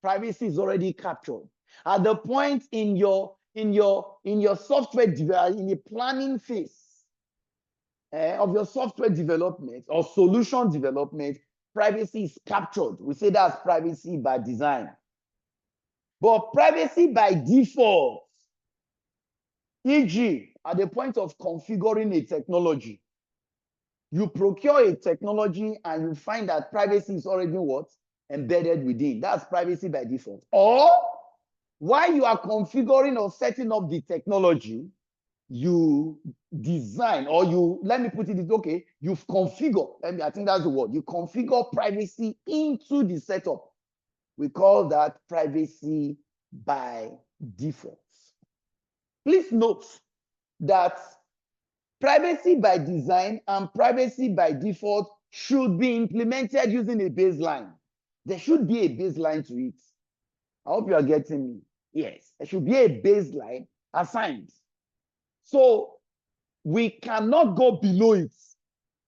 privacy is already captured. At the point in your software development, in the planning phase of your software development or solution development, privacy is captured. We say that's privacy by design. But privacy by default, e.g., at the point of configuring a technology, you procure a technology and you find that privacy is already what? Embedded within. That's privacy by default. Or while you are configuring or setting up the technology, you design, or you, let me put it this, okay, you've configured, I think that's the word, you configure privacy into the setup. We call that privacy by default. Please note that privacy by design and privacy by default should be implemented using a baseline. There should be a baseline to it. I hope you are getting me. Yes, there should be a baseline assigned. So we cannot go below it.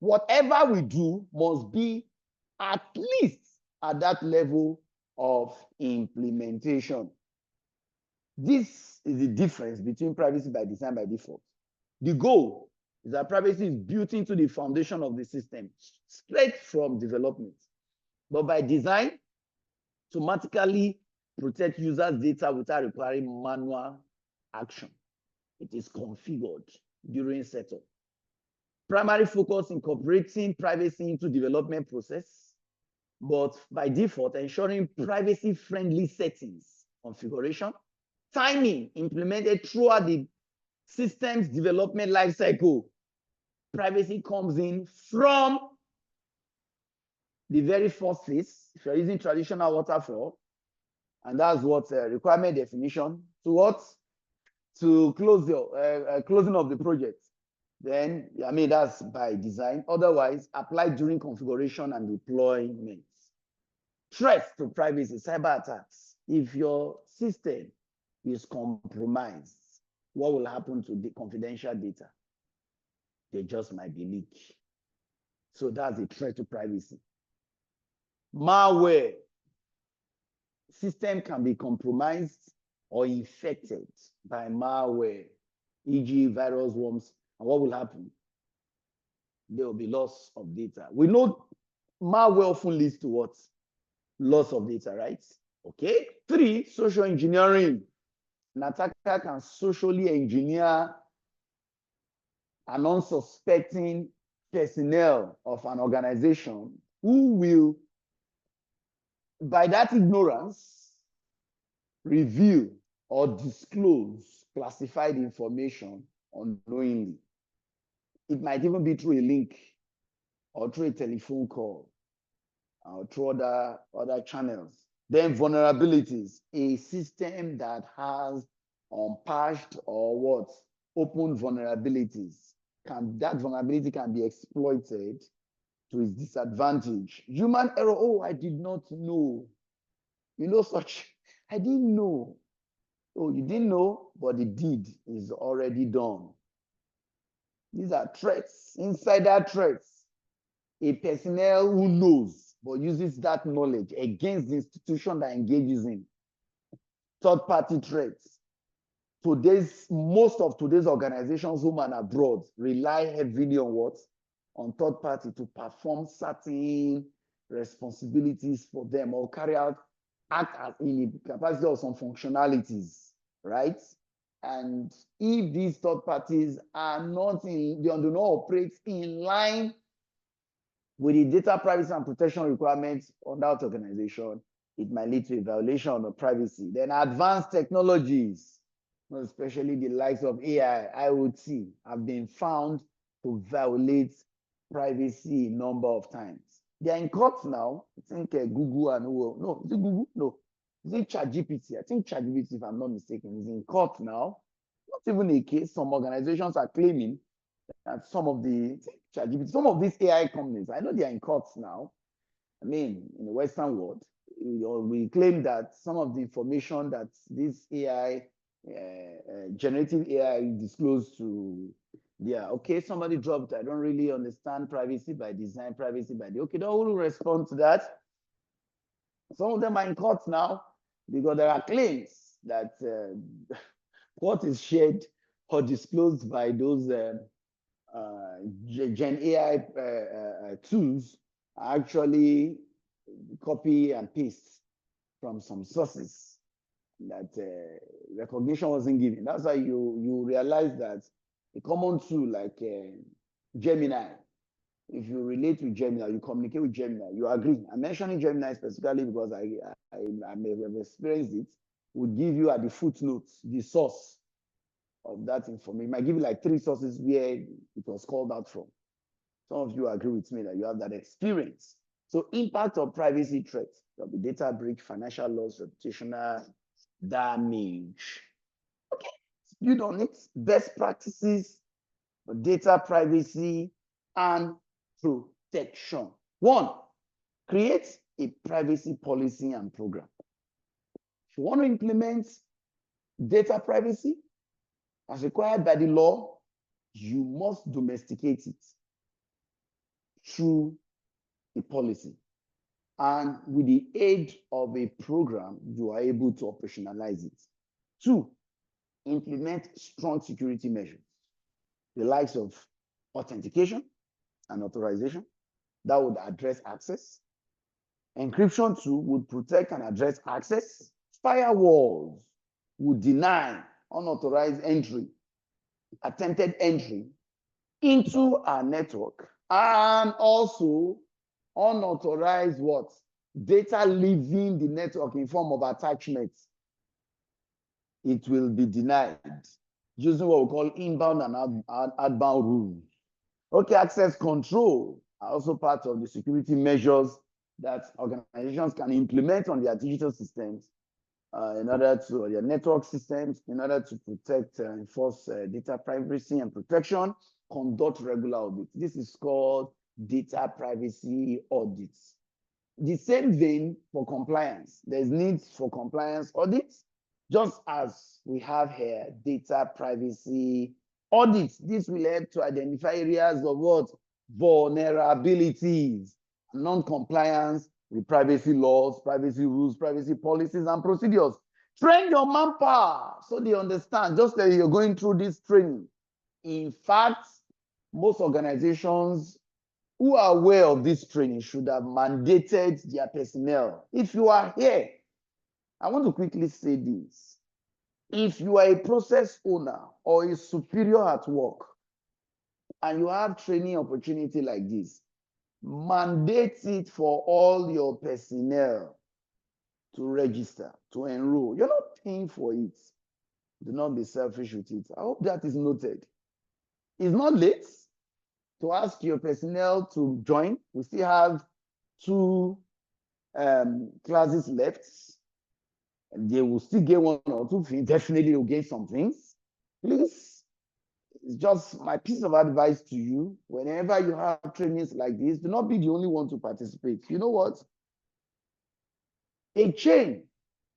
Whatever we do must be at least at that level of implementation. This is the difference between privacy by design by default. The goal is that privacy is built into the foundation of the system, straight from development. But by design, automatically protect users' data without requiring manual action. It is configured during setup. Primary focus incorporating privacy into development process, but by default, ensuring privacy-friendly settings, configuration, timing implemented throughout the system's development lifecycle. Privacy comes in from the very first phase, if you're using traditional waterfall, and that's what requirement definition, to what? To close the closing of the project. Then, I mean, that's by design. Otherwise, apply during configuration and deployment. Threats to privacy, cyber attacks. If your system is compromised, what will happen to the confidential data? They just might be leaked. So that's a threat to privacy. Malware. System can be compromised or infected by malware, e.g. virus, worms. And what will happen? There will be loss of data. We know malware often leads to what? Loss of data, right? Okay. 3, social engineering. An attacker can socially engineer an unsuspecting personnel of an organization who will, by that ignorance, reveal or disclose classified information unknowingly. It might even be through a link or through a telephone call or through other channels. Then vulnerabilities, a system that has unpatched or what? Open vulnerabilities. That vulnerability can be exploited to its disadvantage. Human error, oh, I did not know. You know such, I didn't know. Oh, you didn't know, but the deed is already done. These are threats, insider threats. A personnel who knows, but uses that knowledge against the institution that engages in. Third-party threats. Most of today's organizations, home and abroad, rely heavily on what? On third party to perform certain responsibilities for them or carry out, act as in the capacity of some functionalities, right? And if these third parties are not they do not operate in line with the data privacy and protection requirements on that organization, it might lead to a violation of privacy. Then advanced technologies, especially the likes of AI, IoT, have been found to violate privacy a number of times. They are in court now. I think Google and no, is it Google? No. Is it ChatGPT? I think ChatGPT, if I'm not mistaken, is in court now. Not even a case. Some organizations are claiming that some of these AI companies, I know they are in court now. I mean, in the Western world, we claim that some of the information that this AI generative AI disclosed to, yeah, okay, somebody dropped, I don't really understand privacy by design, privacy by the, okay, they will respond to that. Some of them are in court now because there are claims that what is shared or disclosed by those Gen AI tools are actually copy and paste from some sources that recognition wasn't given. That's why you realize that a common tool like Gemini, if you relate with Gemini, you communicate with Gemini, you agree. I'm mentioning Gemini specifically because I may have experienced it, would give you at the footnotes the source of that information. It might give you like 3 sources where it was called out from. Some of you agree with me that you have that experience. So impact of privacy threats, there'll be data breach, financial loss, reputational damage. Okay, build on it. Best practices for data privacy and protection. 1, create a privacy policy and program. If you want to implement data privacy as required by the law, you must domesticate it through a policy. And with the aid of a program, you are able to operationalize it. 2, implement strong security measures, the likes of authentication and authorization that would address access. Encryption too would protect and address access. Firewalls would deny unauthorized entry, attempted entry into our network, and also unauthorized what? Data leaving the network in form of attachments. It will be denied using what we call inbound and outbound rules. Okay, access control are also part of the security measures that organizations can implement on their digital systems in order to, their network systems, in order to protect and enforce data privacy and protection, conduct regular audits. This is called data privacy audits. The same vein for compliance. There's needs for compliance audits, just as we have here data privacy audits. This will help to identify areas of what? Vulnerabilities, non-compliance with privacy laws, privacy rules, privacy policies, and procedures. Train your manpower so they understand, just that you're going through this training. In fact, most organizations who are aware of this training should have mandated their personnel. If you are here, I want to quickly say this. If you are a process owner or a superior at work, and you have training opportunity like this, mandate it for all your personnel to register, to enroll. You're not paying for it. Do not be selfish with it. I hope that is noted. It's not late to ask your personnel to join. We still have 2 classes left. And they will still get 1 or 2 things. Definitely you'll get some things. Please, it's just my piece of advice to you. Whenever you have trainings like this, do not be the only one to participate. You know what? A chain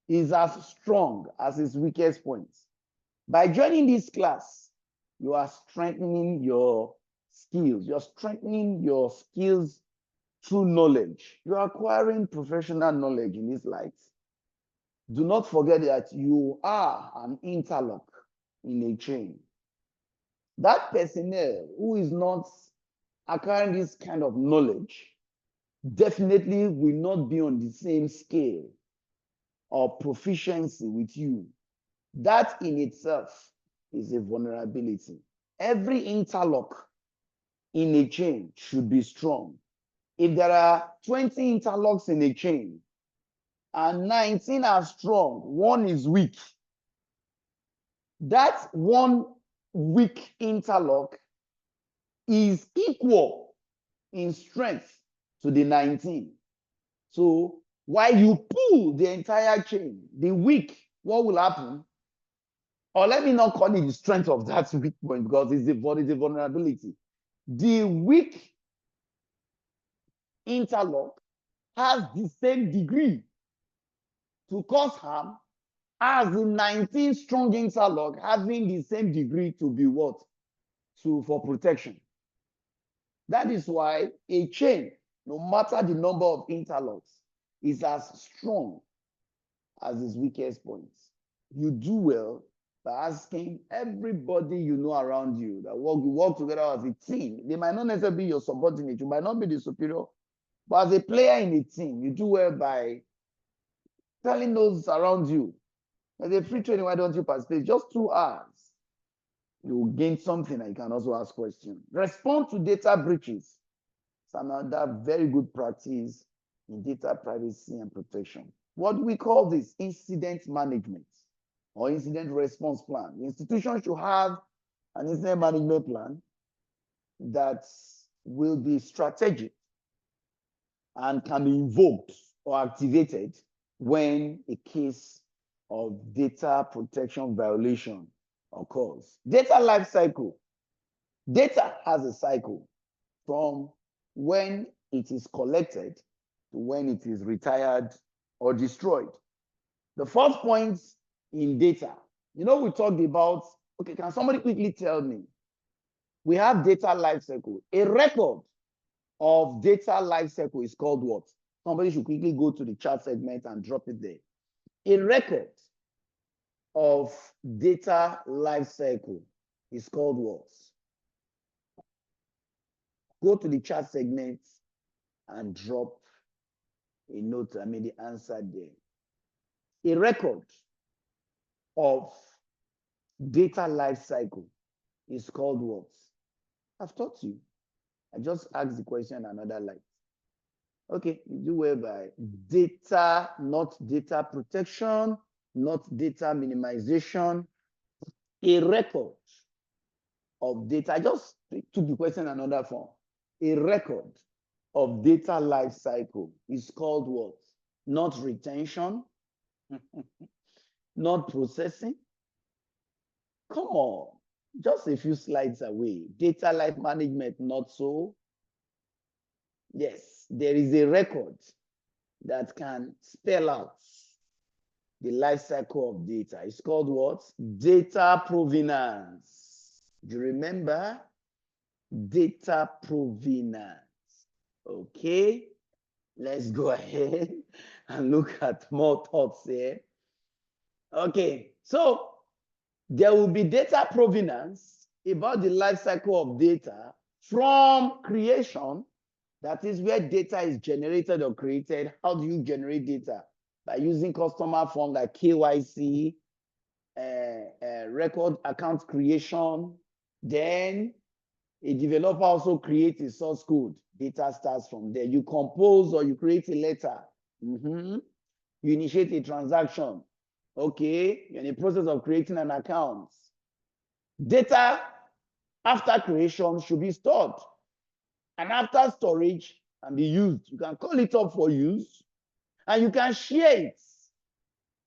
is as strong as its weakest point. By joining this class, you are strengthening your skills. You're strengthening your skills through knowledge. You're acquiring professional knowledge in this light. Do not forget that you are an interlock in a chain. That personnel who is not acquiring this kind of knowledge definitely will not be on the same scale or proficiency with you. That in itself is a vulnerability. Every interlock in a chain should be strong. If there are 20 interlocks in a chain and 19 are strong, 1 is weak, that 1 weak interlock is equal in strength to the 19. So while you pull the entire chain, the weak, what will happen? Or let me not call it the strength of that weak point because it's the vulnerability. The weak interlock has the same degree to cause harm as the 19 strong interlock having the same degree to be what? For protection. That is why a chain, no matter the number of interlocks, is as strong as its weakest points. You do well by asking everybody you know around you that you work together as a team. They might not necessarily be your subordinate, you might not be the superior, but as a player in a team, you do well by telling those around you, as a free training, why don't you participate? Just 2 hours. You will gain something and you can also ask questions. Respond to data breaches. It's another very good practice in data privacy and protection. What do we call this? Incident management or incident response plan. The institution should have an incident management plan that will be strategic and can be invoked or activated when a case of data protection violation occurs. Data life cycle. Data has a cycle from when it is collected to when it is retired or destroyed. The first point in data, we talked about, okay, can somebody quickly tell me? We have data life cycle. A record of data life cycle is called what? Somebody should quickly go to the chat segment and drop it there. A record of data life cycle is called what? Go to the chat segment and drop a note, the answer there. A record of data life cycle is called what? I've taught you. I just asked the question another light. Okay, you do well by data, not data protection, not data minimization. A record of data. I just took the question another form. A record of data life cycle is called what? Not retention, not processing. Come on, just a few slides away. Data life management, not so. Yes, there is a record that can spell out the life cycle of data. It's called what? Data provenance. Do you remember? Data provenance. Okay, let's go ahead and look at more thoughts here. Okay, so there will be data provenance about the life cycle of data from creation. That is where data is generated or created. How do you generate data? By using customer form like KYC, record account creation. Then a developer also creates a source code. Data starts from there. You compose or you create a letter. You initiate a transaction. Okay, you're in the process of creating an account. Data after creation should be stored. And after storage can be used. You can call it up for use and you can share it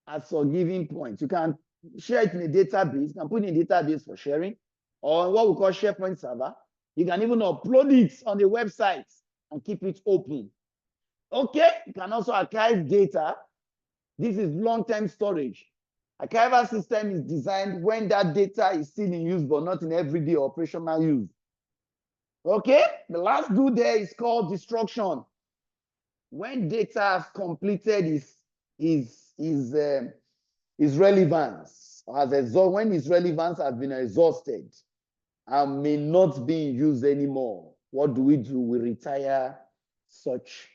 at some given point. You can share it in a database. You can put it in a database for sharing or what we call SharePoint server. You can even upload it on the website and keep it open. Okay, you can also archive data. This is long-term storage. Archival system is designed when that data is still in use, but not in everyday operational use. Okay, the last do there is called destruction. When data has completed its relevance, when its relevance has been exhausted and may not be in use anymore, what do? We retire such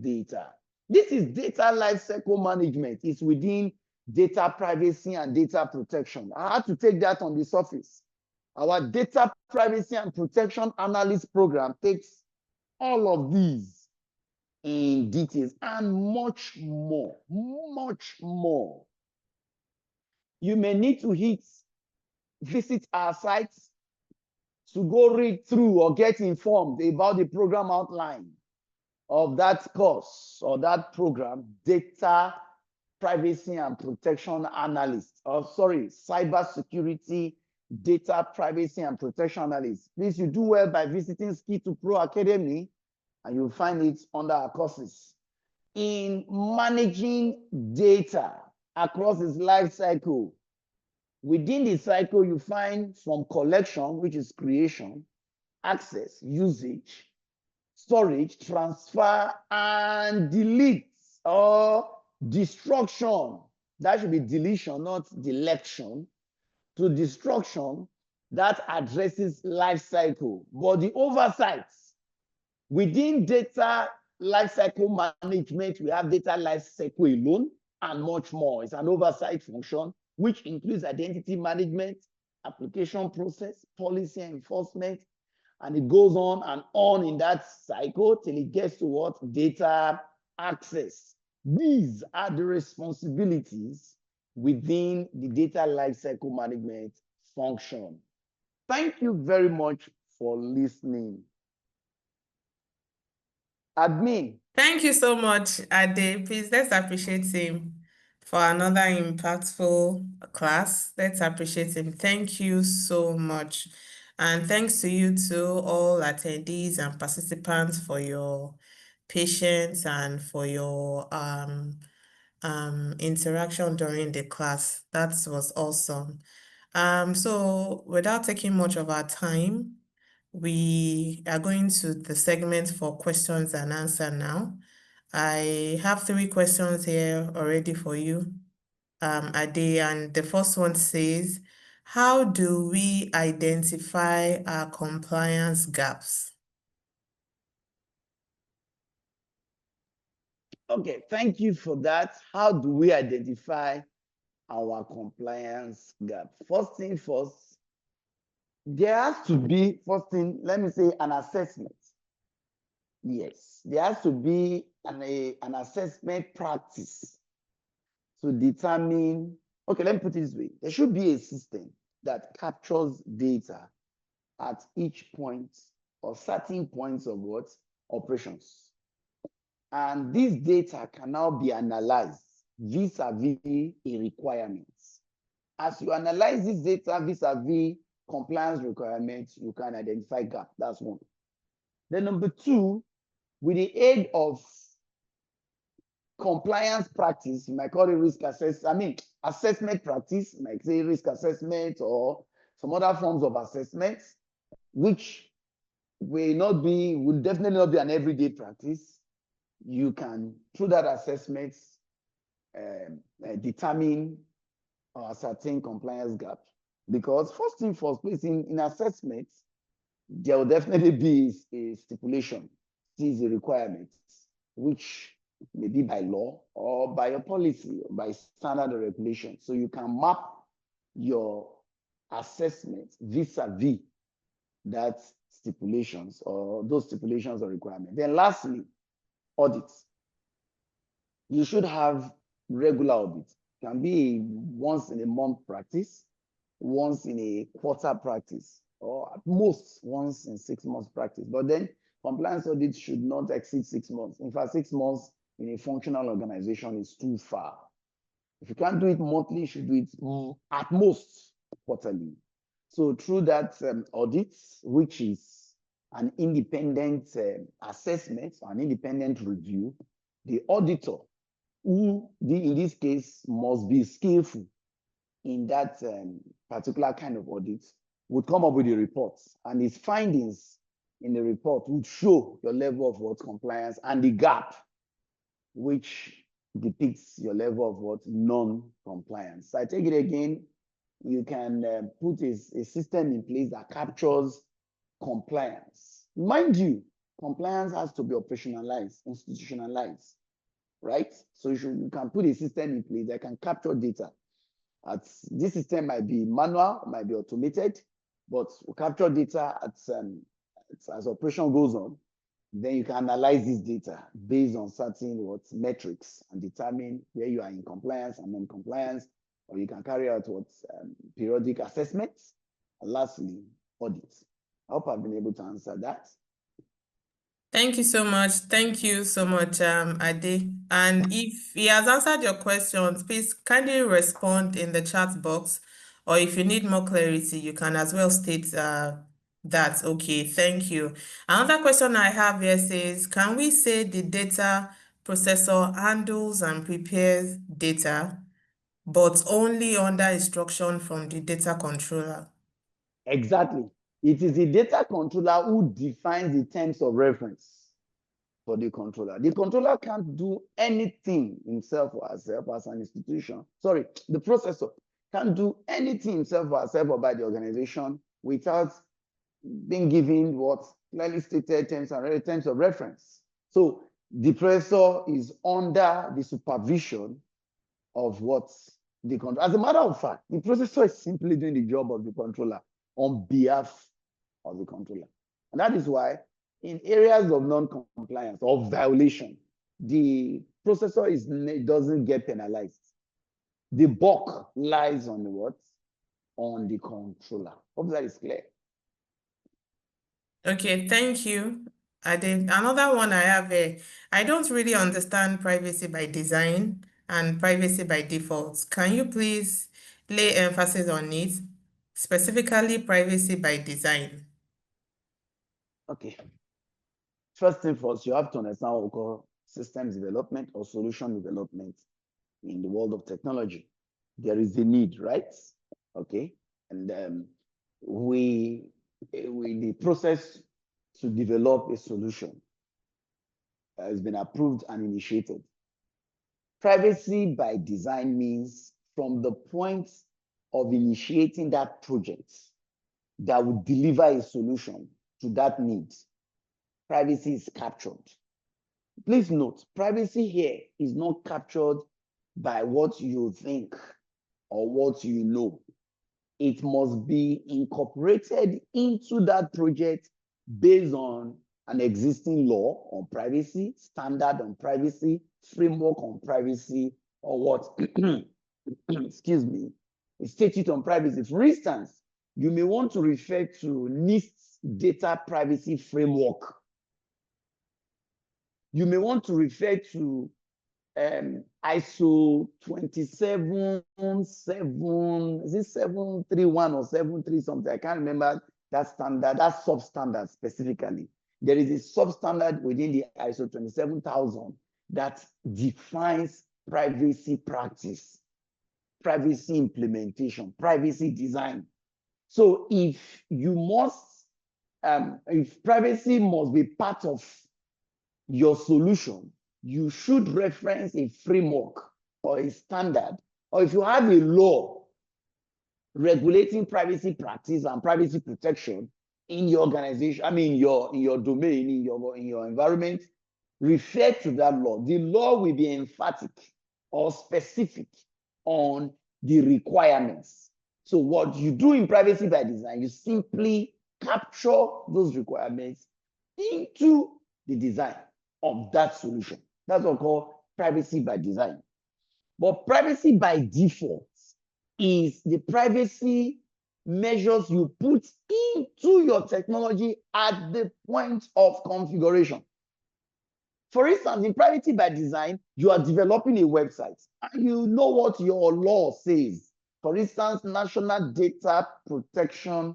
data. This is data lifecycle management. It's within data privacy and data protection. I had to take that on the surface. Our data privacy and protection analyst program takes all of these in details and much more, much more. You may need to visit our sites to go read through or get informed about the program outline of that course or that program, data privacy and protection analyst, cybersecurity data privacy and protection analyst. Please, you do well by visiting Ski2 Pro Academy and you'll find it under our courses. In managing data, across its life cycle. Within the cycle, you find from collection, which is creation, access, usage, storage, transfer, and delete or destruction. That should be deletion, not deletion. To destruction that addresses life cycle. But the oversight within data lifecycle management, we have data lifecycle alone and much more. It's an oversight function which includes identity management, application process, policy enforcement, and it goes on and on in that cycle till it gets to what? Data access. These are the responsibilities within the data lifecycle management function. Thank you very much for listening. Admin. Thank you so much, Ade. Please, let's appreciate him for another impactful class. Let's appreciate him. Thank you so much. And thanks to you too, all attendees and participants, for your patience and for your interaction during the class. That was awesome. So without taking much of our time, we are going to the segment for questions and answer now. I have 3 questions here already for you, Ade, and the first one says, how do we identify our compliance gaps? Okay, thank you for that. How do we identify our compliance gap? First thing first, there has to be, first thing, let me say, an assessment. Yes, there has to be an assessment practice to determine, okay, let me put it this way. There should be a system that captures data at each point or certain points of what? Operations. And this data can now be analyzed vis-a-vis a requirement. As you analyze this data vis-a-vis compliance requirements, you can identify gap. That's one. Then number 2, with the aid of compliance practice, you might call it risk assessment practice, you might say risk assessment or some other forms of assessments, which will definitely not be an everyday practice. You can, through that assessment, determine or ascertain compliance gap. Because first thing first, in assessment, there will definitely be a stipulation. This is a requirement, which may be by law or by a policy or by standard or regulation. So you can map your assessment vis-a-vis that stipulations or those stipulations or requirements. Then lastly, audits. You should have regular audits. It can be once in a month practice, once in a quarter practice, or at most once in 6 months practice. But then compliance audits should not exceed 6 months. In fact, 6 months in a functional organization is too far. If you can't do it monthly, you should do it at most quarterly. So through that audit, which is an independent assessment, an independent review, the auditor, who in this case must be skillful in that particular kind of audit, would come up with a report, and his findings in the report would show your level of what compliance and the gap, which depicts your level of what non-compliance. So I take it again, you can put a system in place that captures compliance. Mind you, compliance has to be operationalized, institutionalized, right? So you can put a system in place that can capture data. This system might be manual, might be automated, but we capture data as operation goes on. Then you can analyze this data based on certain metrics and determine where you are in compliance and non-compliance, or you can carry out periodic assessments. And lastly, audits. I hope I've been able to answer that. Thank you so much. Thank you so much, Ade. And if he has answered your questions, please kindly respond in the chat box. Or if you need more clarity, you can as well state that. Okay, thank you. Another question I have here says, can we say the data processor handles and prepares data? but only under instruction from the data controller. Exactly. It is the data controller who defines the terms of reference for the controller. The controller can't do anything himself or herself as an institution. Sorry, the processor can't do anything himself or herself or by the organization without being given what clearly stated terms of reference. So the processor is under the supervision of what the controller. As a matter of fact, the processor is simply doing the job of the controller on behalf of the controller. And that is why in areas of non-compliance or violation, the processor doesn't get penalized. The buck lies on the what? On the controller. Hope that is clear. Okay, thank you. Another one I have here. I don't really understand privacy by design and privacy by default. Can you please lay emphasis on it, specifically privacy by design? Okay. First thing first, you have to understand what we call systems development or solution development in the world of technology. There is a need, right? Okay. And the process to develop a solution has been approved and initiated. Privacy by design means from the point of initiating that project that would deliver a solution to that need, privacy is captured. Please note, privacy here is not captured by what you think or what you know. It must be incorporated into that project based on an existing law on privacy, standard on privacy, framework on privacy, or what? Excuse me, a statute on privacy. For instance, you may want to refer to NIST's data privacy framework. You may want to refer to ISO 277, is it 731 or 73 something? I can't remember that standard, that substandard specifically. There is a substandard within the ISO 27000 that defines privacy practice, privacy implementation, privacy design. So if privacy must be part of your solution, you should reference a framework or a standard, or if you have a law regulating privacy practice and privacy protection in your organization, in your domain, in your environment, refer to that law. The law will be emphatic or specific on the requirements. So what you do in privacy by design, you simply capture those requirements into the design of that solution. That's what we call privacy by design. But privacy by default is the privacy measures you put into your technology at the point of configuration. For instance, in privacy by design, you are developing a website and you know what your law says. For instance, Nigeria Data Protection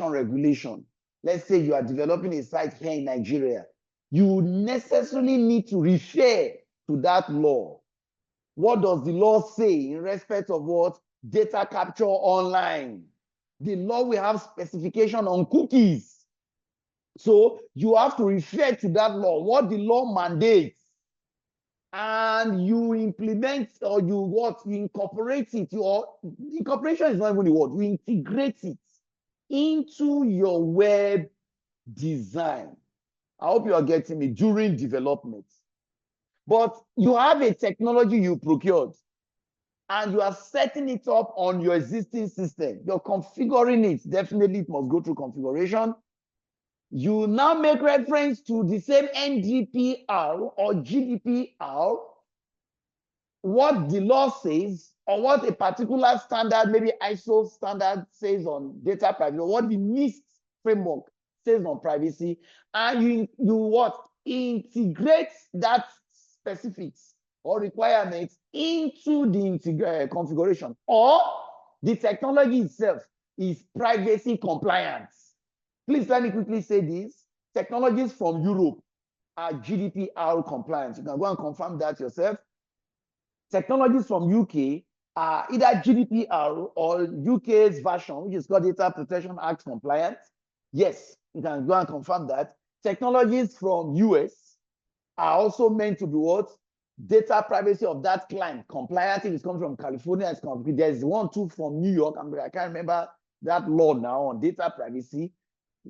Regulation. Let's say you are developing a site here in Nigeria. You necessarily need to refer to that law. What does the law say in respect of what? Data capture online. The law will have specification on cookies. So you have to refer to that law, what the law mandates. And you implement or you incorporate it. Incorporation is not even the word. You integrate it into your web design. I hope you are getting me during development. But you have a technology you procured and you are setting it up on your existing system. You're configuring it. Definitely it must go through configuration. You now make reference to the same NDPR or GDPR, what the law says, or what a particular standard, maybe ISO standard says on data privacy, or what the NIST framework says on privacy, and you integrate that specifics or requirements into the configuration, or the technology itself is privacy compliant. Please let me quickly say this. Technologies from Europe are GDPR compliant. You can go and confirm that yourself. Technologies from UK are either GDPR or UK's version, which is called Data Protection Act compliant. Yes, you can go and confirm that. Technologies from US are also meant to be what? Data privacy of that client compliant. If it's coming from California, it's compliant. There's one too from New York. I can't remember that law now on data privacy.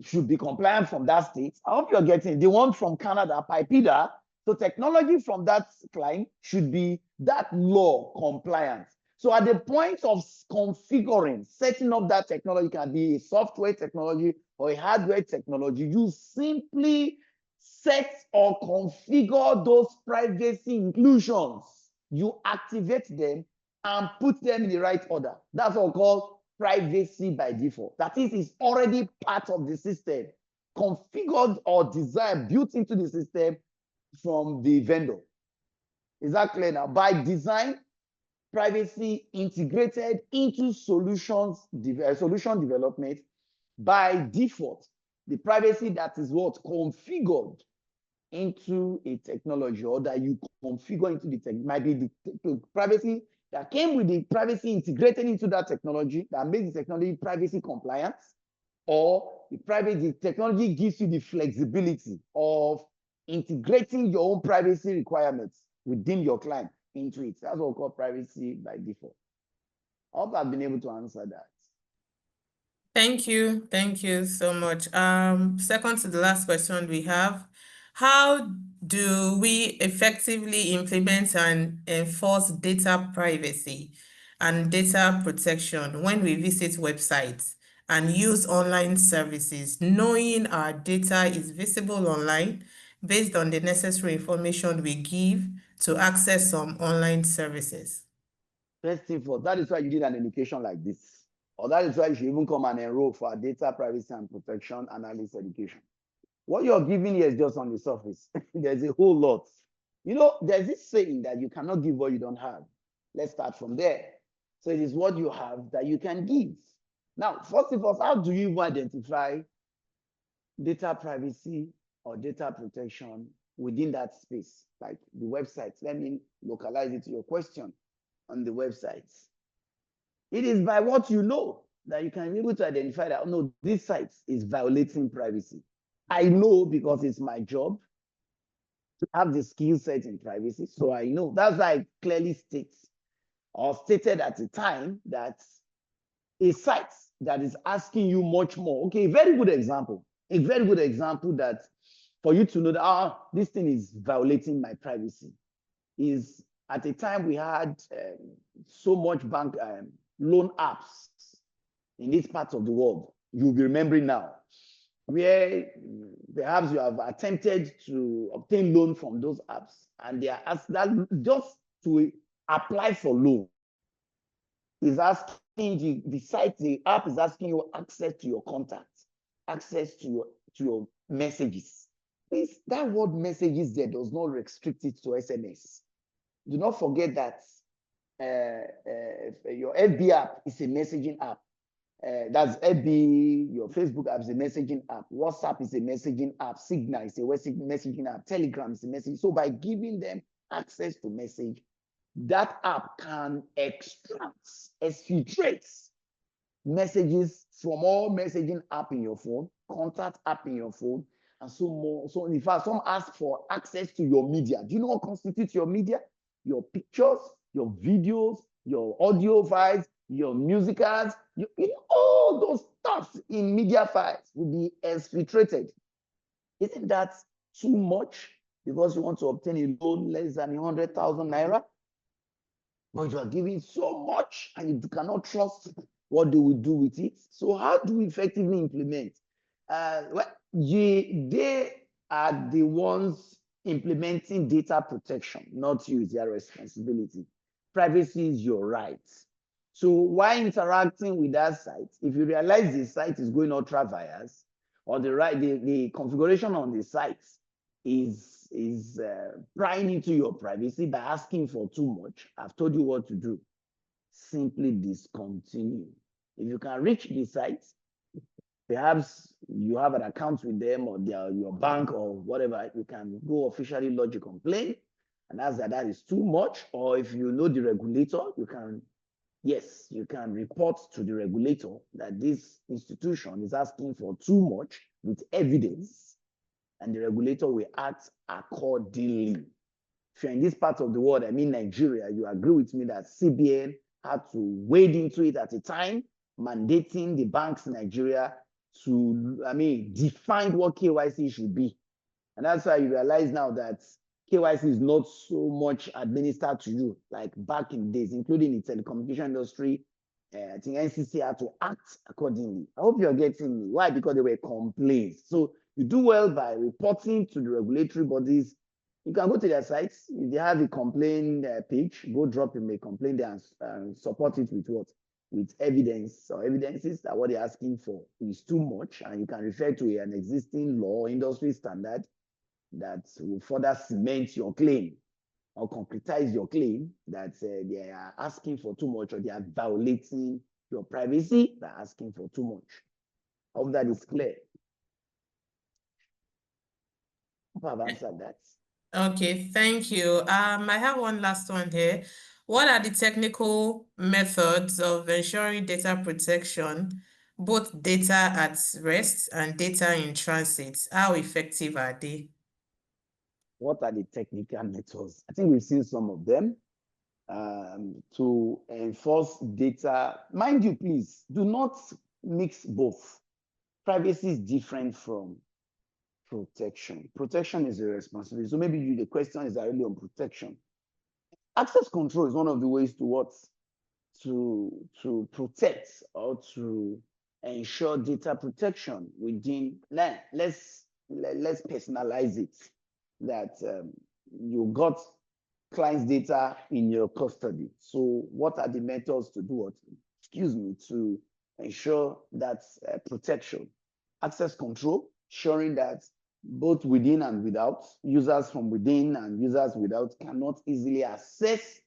Should be compliant from that state. I hope you're getting the one from Canada, PIPEDA. So technology from that client should be that law compliant. So at the point of configuring, setting up that technology, can be a software technology or a hardware technology, you simply set or configure those privacy inclusions. You activate them and put them in the right order. That's what we call privacy by default. That is, it's already part of the system, configured or designed, built into the system from the vendor. Is that clear now? By design, privacy integrated into solution development by default. The privacy that is what configured into a technology, or that you configure into the tech, might be the privacy that came with the privacy integrated into that technology that makes the technology privacy compliant, or the technology gives you the flexibility of integrating your own privacy requirements within your client into it. That's what we call privacy by default. I hope I've been able to answer that. Thank you. Thank you so much. Second to the last question we have, how do we effectively implement and enforce data privacy and data protection when we visit websites and use online services, knowing our data is visible online based on the necessary information we give to access some online services? First thing first, that is why you need an education like this. Or that is why you should even come and enroll for a data privacy and protection analyst education. What you're giving here is just on the surface. There's a whole lot. You know, there's this saying that you cannot give what you don't have. Let's start from there. So it is what you have that you can give. Now, first of all, how do you even identify data privacy or data protection within that space, like the websites? Let me localize it to your question on the websites. It is by what you know that you can be able to identify that, oh, no, this site is violating privacy. I know because it's my job to have the skill set in privacy. So I know. That's why I clearly stated at the time that a site that is asking you much more. Okay, a very good example that for you to know that this thing is violating my privacy is, at the time we had so much bank loan apps in this part of the world. You'll be remembering now, where perhaps you have attempted to obtain loan from those apps, and they are asked that just to apply for loan is asking the app is asking you access to your contacts, access to your messages. Please, that word messages there does not restrict it to SMS. Do not forget that your FB app is a messaging app. That's FB, your Facebook app is a messaging app. WhatsApp is a messaging app. Signal is a messaging app. Telegram is a messaging. So by giving them access to message, that app can exfiltrate messages from all messaging app in your phone, contact app in your phone, and so more. So in fact, some ask for access to your media. Do you know what constitutes your media? Your pictures, your videos, your audio files, your musicals, all those stuff in media files will be exfiltrated. Isn't that too much? Because you want to obtain a loan less than 100,000 naira, but you are giving so much and you cannot trust what they will do with it. So how do we effectively implement? Well, they are the ones implementing data protection, not you. It's their responsibility. Privacy is your right. So while interacting with that site, if you realize the site is going ultra vires, or the configuration on the site is prying into your privacy by asking for too much, I've told you what to do. Simply discontinue. If you can reach the site, perhaps you have an account with them or your bank or whatever, you can go officially lodge a complaint and ask that is too much, or if you know the regulator, you can, yes, you can report to the regulator that this institution is asking for too much with evidence, and the regulator will act accordingly. If you're in this part of the world, I mean Nigeria, you agree with me that CBN had to wade into it at a time, mandating the banks in Nigeria to, define what KYC should be. And that's why you realize now that KYC is not so much administered to you like back in the days, including the telecommunication industry. I think NCC had to act accordingly. I hope you're getting me. Why? Because there were complaints. So you do well by reporting to the regulatory bodies. You can go to their sites. If they have a complaint page, go drop in a complaint there and support it with what? With evidence or evidences that what they're asking for is too much, and you can refer to an existing law, industry standard that will further cement your claim or concretize your claim that they are asking for too much or they are violating your privacy by asking for too much. I hope that is clear. I hope I've answered that. Okay, thank you. I have one last one here. What are the technical methods of ensuring data protection, both data at rest and data in transit? How effective are they? What are the technical methods? I think we've seen some of them to enforce data. Mind you, please, do not mix both. Privacy is different from protection. Protection is a responsibility. So maybe the question is really on protection. Access control is one of the ways to what? To protect or to ensure data protection within. Let's personalize it. That you got client's data in your custody. So what are the methods to do what? Excuse me, to ensure that protection? Access control, ensuring that both within and without, users from within and users without cannot easily access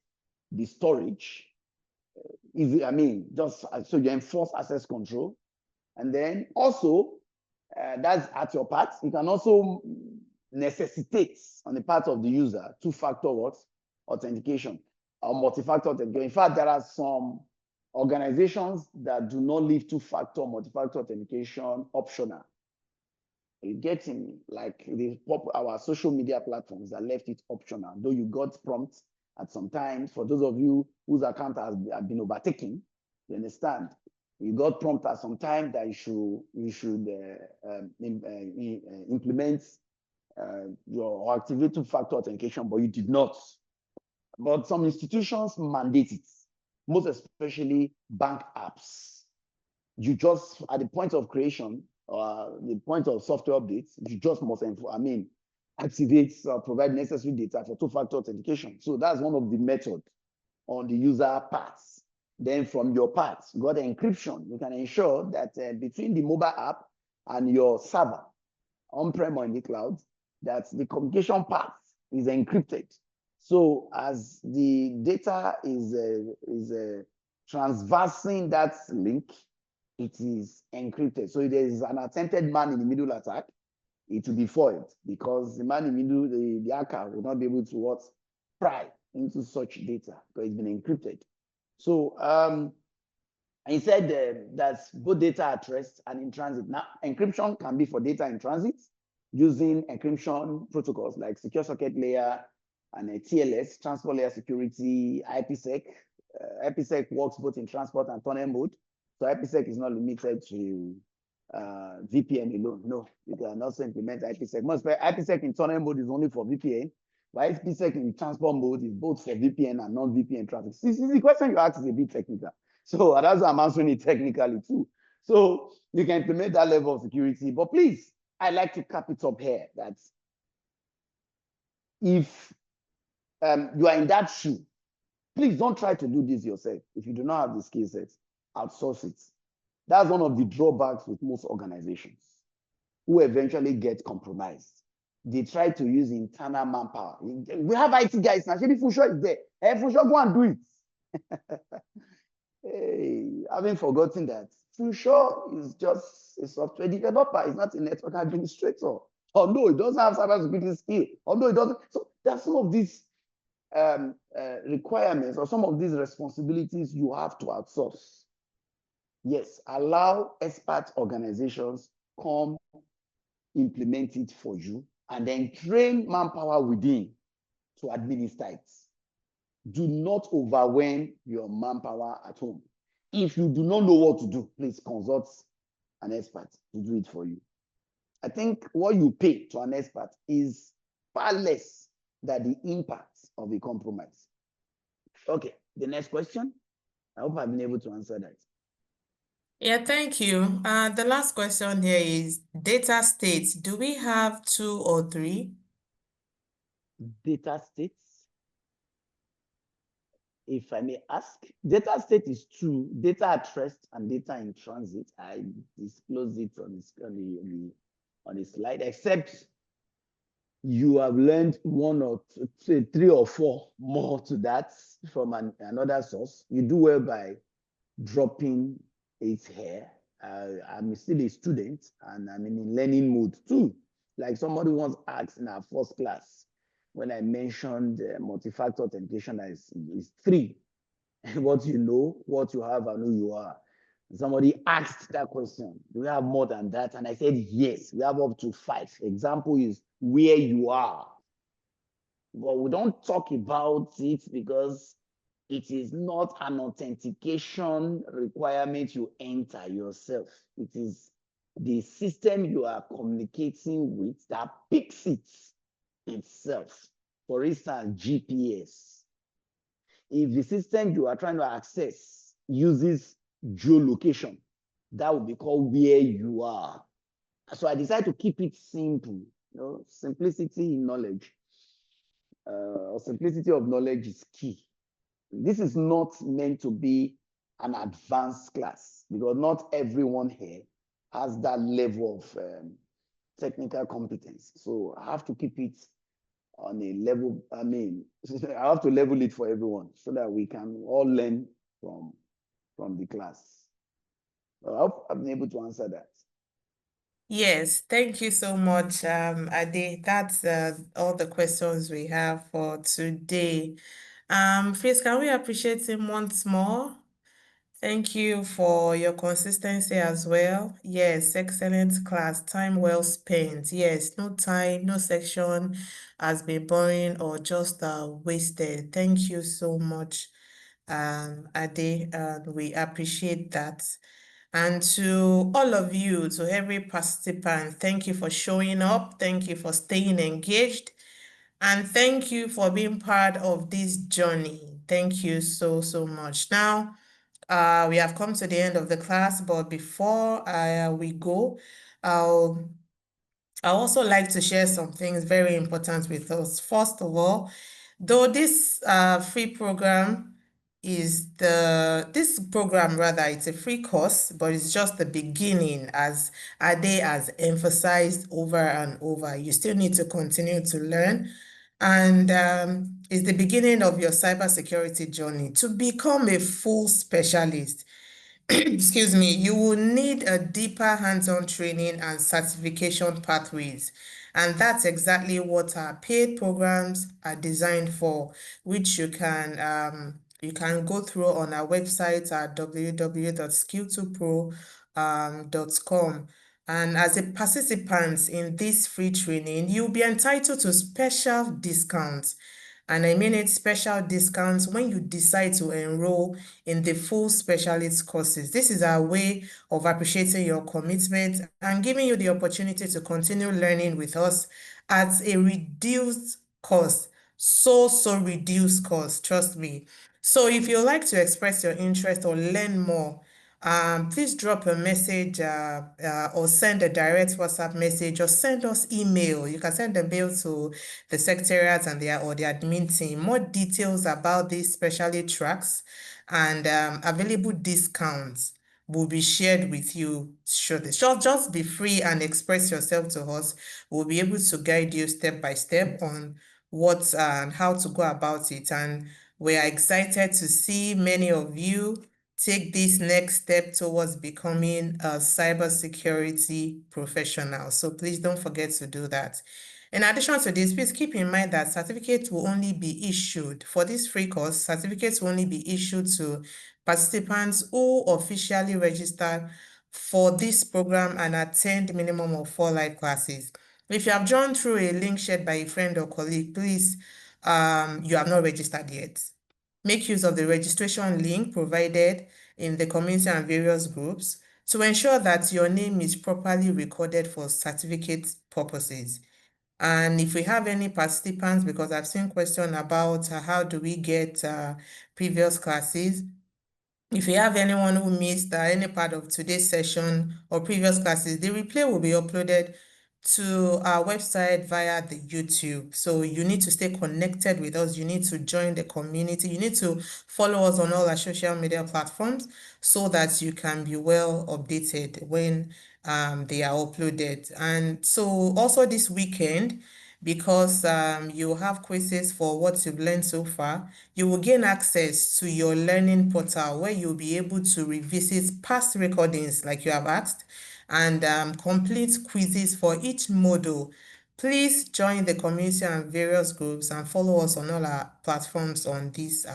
the storage. Just so you enforce access control. And then also, that's at your part. You can also necessitate on the part of the user two-factor authentication or multi-factor authentication. In fact, there are some organizations that do not leave two-factor, multi-factor authentication optional. You get in like our social media platforms that left it optional, though you got prompts at some times. For those of you whose account has been overtaken, you understand, you got prompt at some time that you should implement your activate two-factor authentication, but you did not. But some institutions mandate it, most especially bank apps. You just, at the point of creation, the point of software updates, you just must, activate or provide necessary data for two-factor authentication. So that's one of the methods on the user parts. Then from your part, you got encryption. You can ensure that between the mobile app and your server, on-prem or in the cloud, that the communication path is encrypted. So as the data is transversing that link, it is encrypted. So if there is an attempted man-in-the-middle attack, it will be foiled because the man-in-the-middle, the hacker will not be able to pry into such data because it's been encrypted. So he said that's both data at rest and in transit. Now, encryption can be for data in transit using encryption protocols like secure socket layer and TLS, transport layer security, IPsec. IPsec works both in transport and tunnel mode. So IPsec is not limited to VPN alone. No, you can also implement IPsec. Most IPsec in tunnel mode is only for VPN, but IPsec in transport mode is both for VPN and non-VPN traffic. See, the question you ask is a bit technical. So that's why I'm answering it technically too. So you can implement that level of security. But please, I like to cap it up here that if you are in that shoe, please don't try to do this yourself. If you do not have the skill sets, outsource it. That's one of the drawbacks with most organizations who eventually get compromised. They try to use internal manpower. We have IT guys now. Maybe Fusho is there. Hey, Fusho, go and do it. Hey, having forgotten that Fusho is just a software developer. He's not a network administrator. Although he doesn't have cybersecurity skill. Although he doesn't. So there's some of these requirements or some of these responsibilities you have to outsource. Yes, allow expert organizations come implement it for you and then train manpower within to administer it. Do not overwhelm your manpower at home. If you do not know what to do, please consult an expert to do it for you. I think what you pay to an expert is far less than the impact of a compromise. Okay, the next question. I hope I've been able to answer that. Yeah, thank you. The last question here is data states. Do we have 2 or 3? Data states, if I may ask, data state is 2, data at rest and data in transit. I disclose it on the slide, except you have learned 1 or 2, 3 or 4 more to that from another source. You do well by dropping it here. I'm still a student and I'm in learning mode too. Like somebody once asked in our first class when I mentioned multi-factor authentication is 3. What you know, what you have, and who you are. Somebody asked that question. Do we have more than that? And I said, yes, we have up to 5. Example is where you are. But we don't talk about it because it is not an authentication requirement you enter yourself. It is the system you are communicating with that picks it itself. For instance, GPS. If the system you are trying to access uses geolocation, that will be called where you are. So I decided to keep it simple. You know, simplicity in knowledge, or simplicity of knowledge is key. This is not meant to be an advanced class because not everyone here has that level of technical competence. So I have to keep it on a level, I have to level it for everyone so that we can all learn from the class. I hope I've been able to answer that. Yes, thank you so much, Ade. That's all the questions we have for today. Please, can we appreciate him once more? Thank you for your consistency as well. Yes, excellent class. Time well spent. Yes, no time, no section has been boring or just wasted. Thank you so much, Ade. We appreciate that. And to all of you, to every participant, thank you for showing up. Thank you for staying engaged. And thank you for being part of this journey. Thank you so, so much. Now, we have come to the end of the class, but before we go, I also like to share some things very important with us. First of all, though this free program this program rather, it's a free course, but it's just the beginning, as Ade has emphasized over and over. You still need to continue to learn. And it's the beginning of your cybersecurity journey to become a full specialist. Excuse me, you will need a deeper hands-on training and certification pathways. And that's exactly what our paid programs are designed for, which you can go through on our website at www.skill2pro.com. And as a participant in this free training, you'll be entitled to special discounts. And I mean it, special discounts when you decide to enroll in the full specialist courses. This is our way of appreciating your commitment and giving you the opportunity to continue learning with us at a reduced cost. So reduced cost, trust me. So if you'd like to express your interest or learn more, please drop a message or send a direct WhatsApp message or send us email. You can send a mail to the secretariat and the admin team. More details about these specialty tracks and available discounts will be shared with you shortly. So just be free and express yourself to us. We'll be able to guide you step by step on what and how to go about it. And we are excited to see many of you take this next step towards becoming a cybersecurity professional. So please don't forget to do that. In addition to this, please keep in mind that certificates will only be issued for this free course. Certificates will only be issued to participants who officially registered for this program and attend minimum of 4 live classes. If you have joined through a link shared by a friend or colleague, please, you have not registered yet. Make use of the registration link provided in the community and various groups to ensure that your name is properly recorded for certificate purposes. And if we have any participants, because I've seen questions about how do we get previous classes, if you have anyone who missed any part of today's session or previous classes, the replay will be uploaded to our website via the YouTube. So you need to stay connected with us. You need to join the community. You need to follow us on all our social media platforms so that you can be well updated when they are uploaded. And so also this weekend, because you have quizzes for what you've learned so far, you will gain access to your learning portal where you'll be able to revisit past recordings like you have asked and complete quizzes for each module. Please join the community and various groups and follow us on all our platforms on this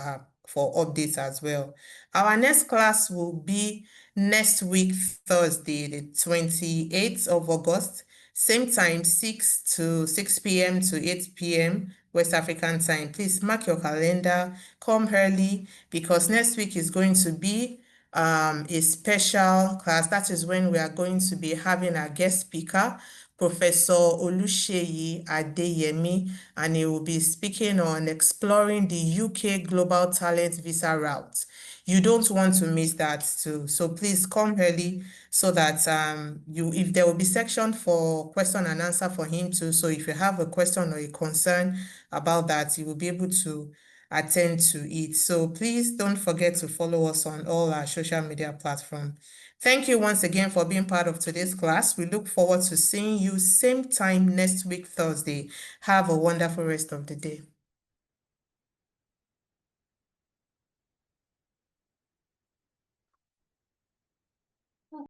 for updates as well. Our next class will be next week, Thursday, the 28th of August. Same time, 6 p.m. to 8 p.m. West African time. Please mark your calendar, come early, because next week is going to be a special class. That is when we are going to be having a guest speaker, Professor Oluseyi Adeyemi, and he will be speaking on exploring the UK Global Talent Visa route. You don't want to miss that too. So please come early so that if there will be section for question and answer for him too. So if you have a question or a concern about that, you will be able to attend to it. So please don't forget to follow us on all our social media platforms. Thank you once again for being part of today's class. We look forward to seeing you same time next week, Thursday. Have a wonderful rest of the day.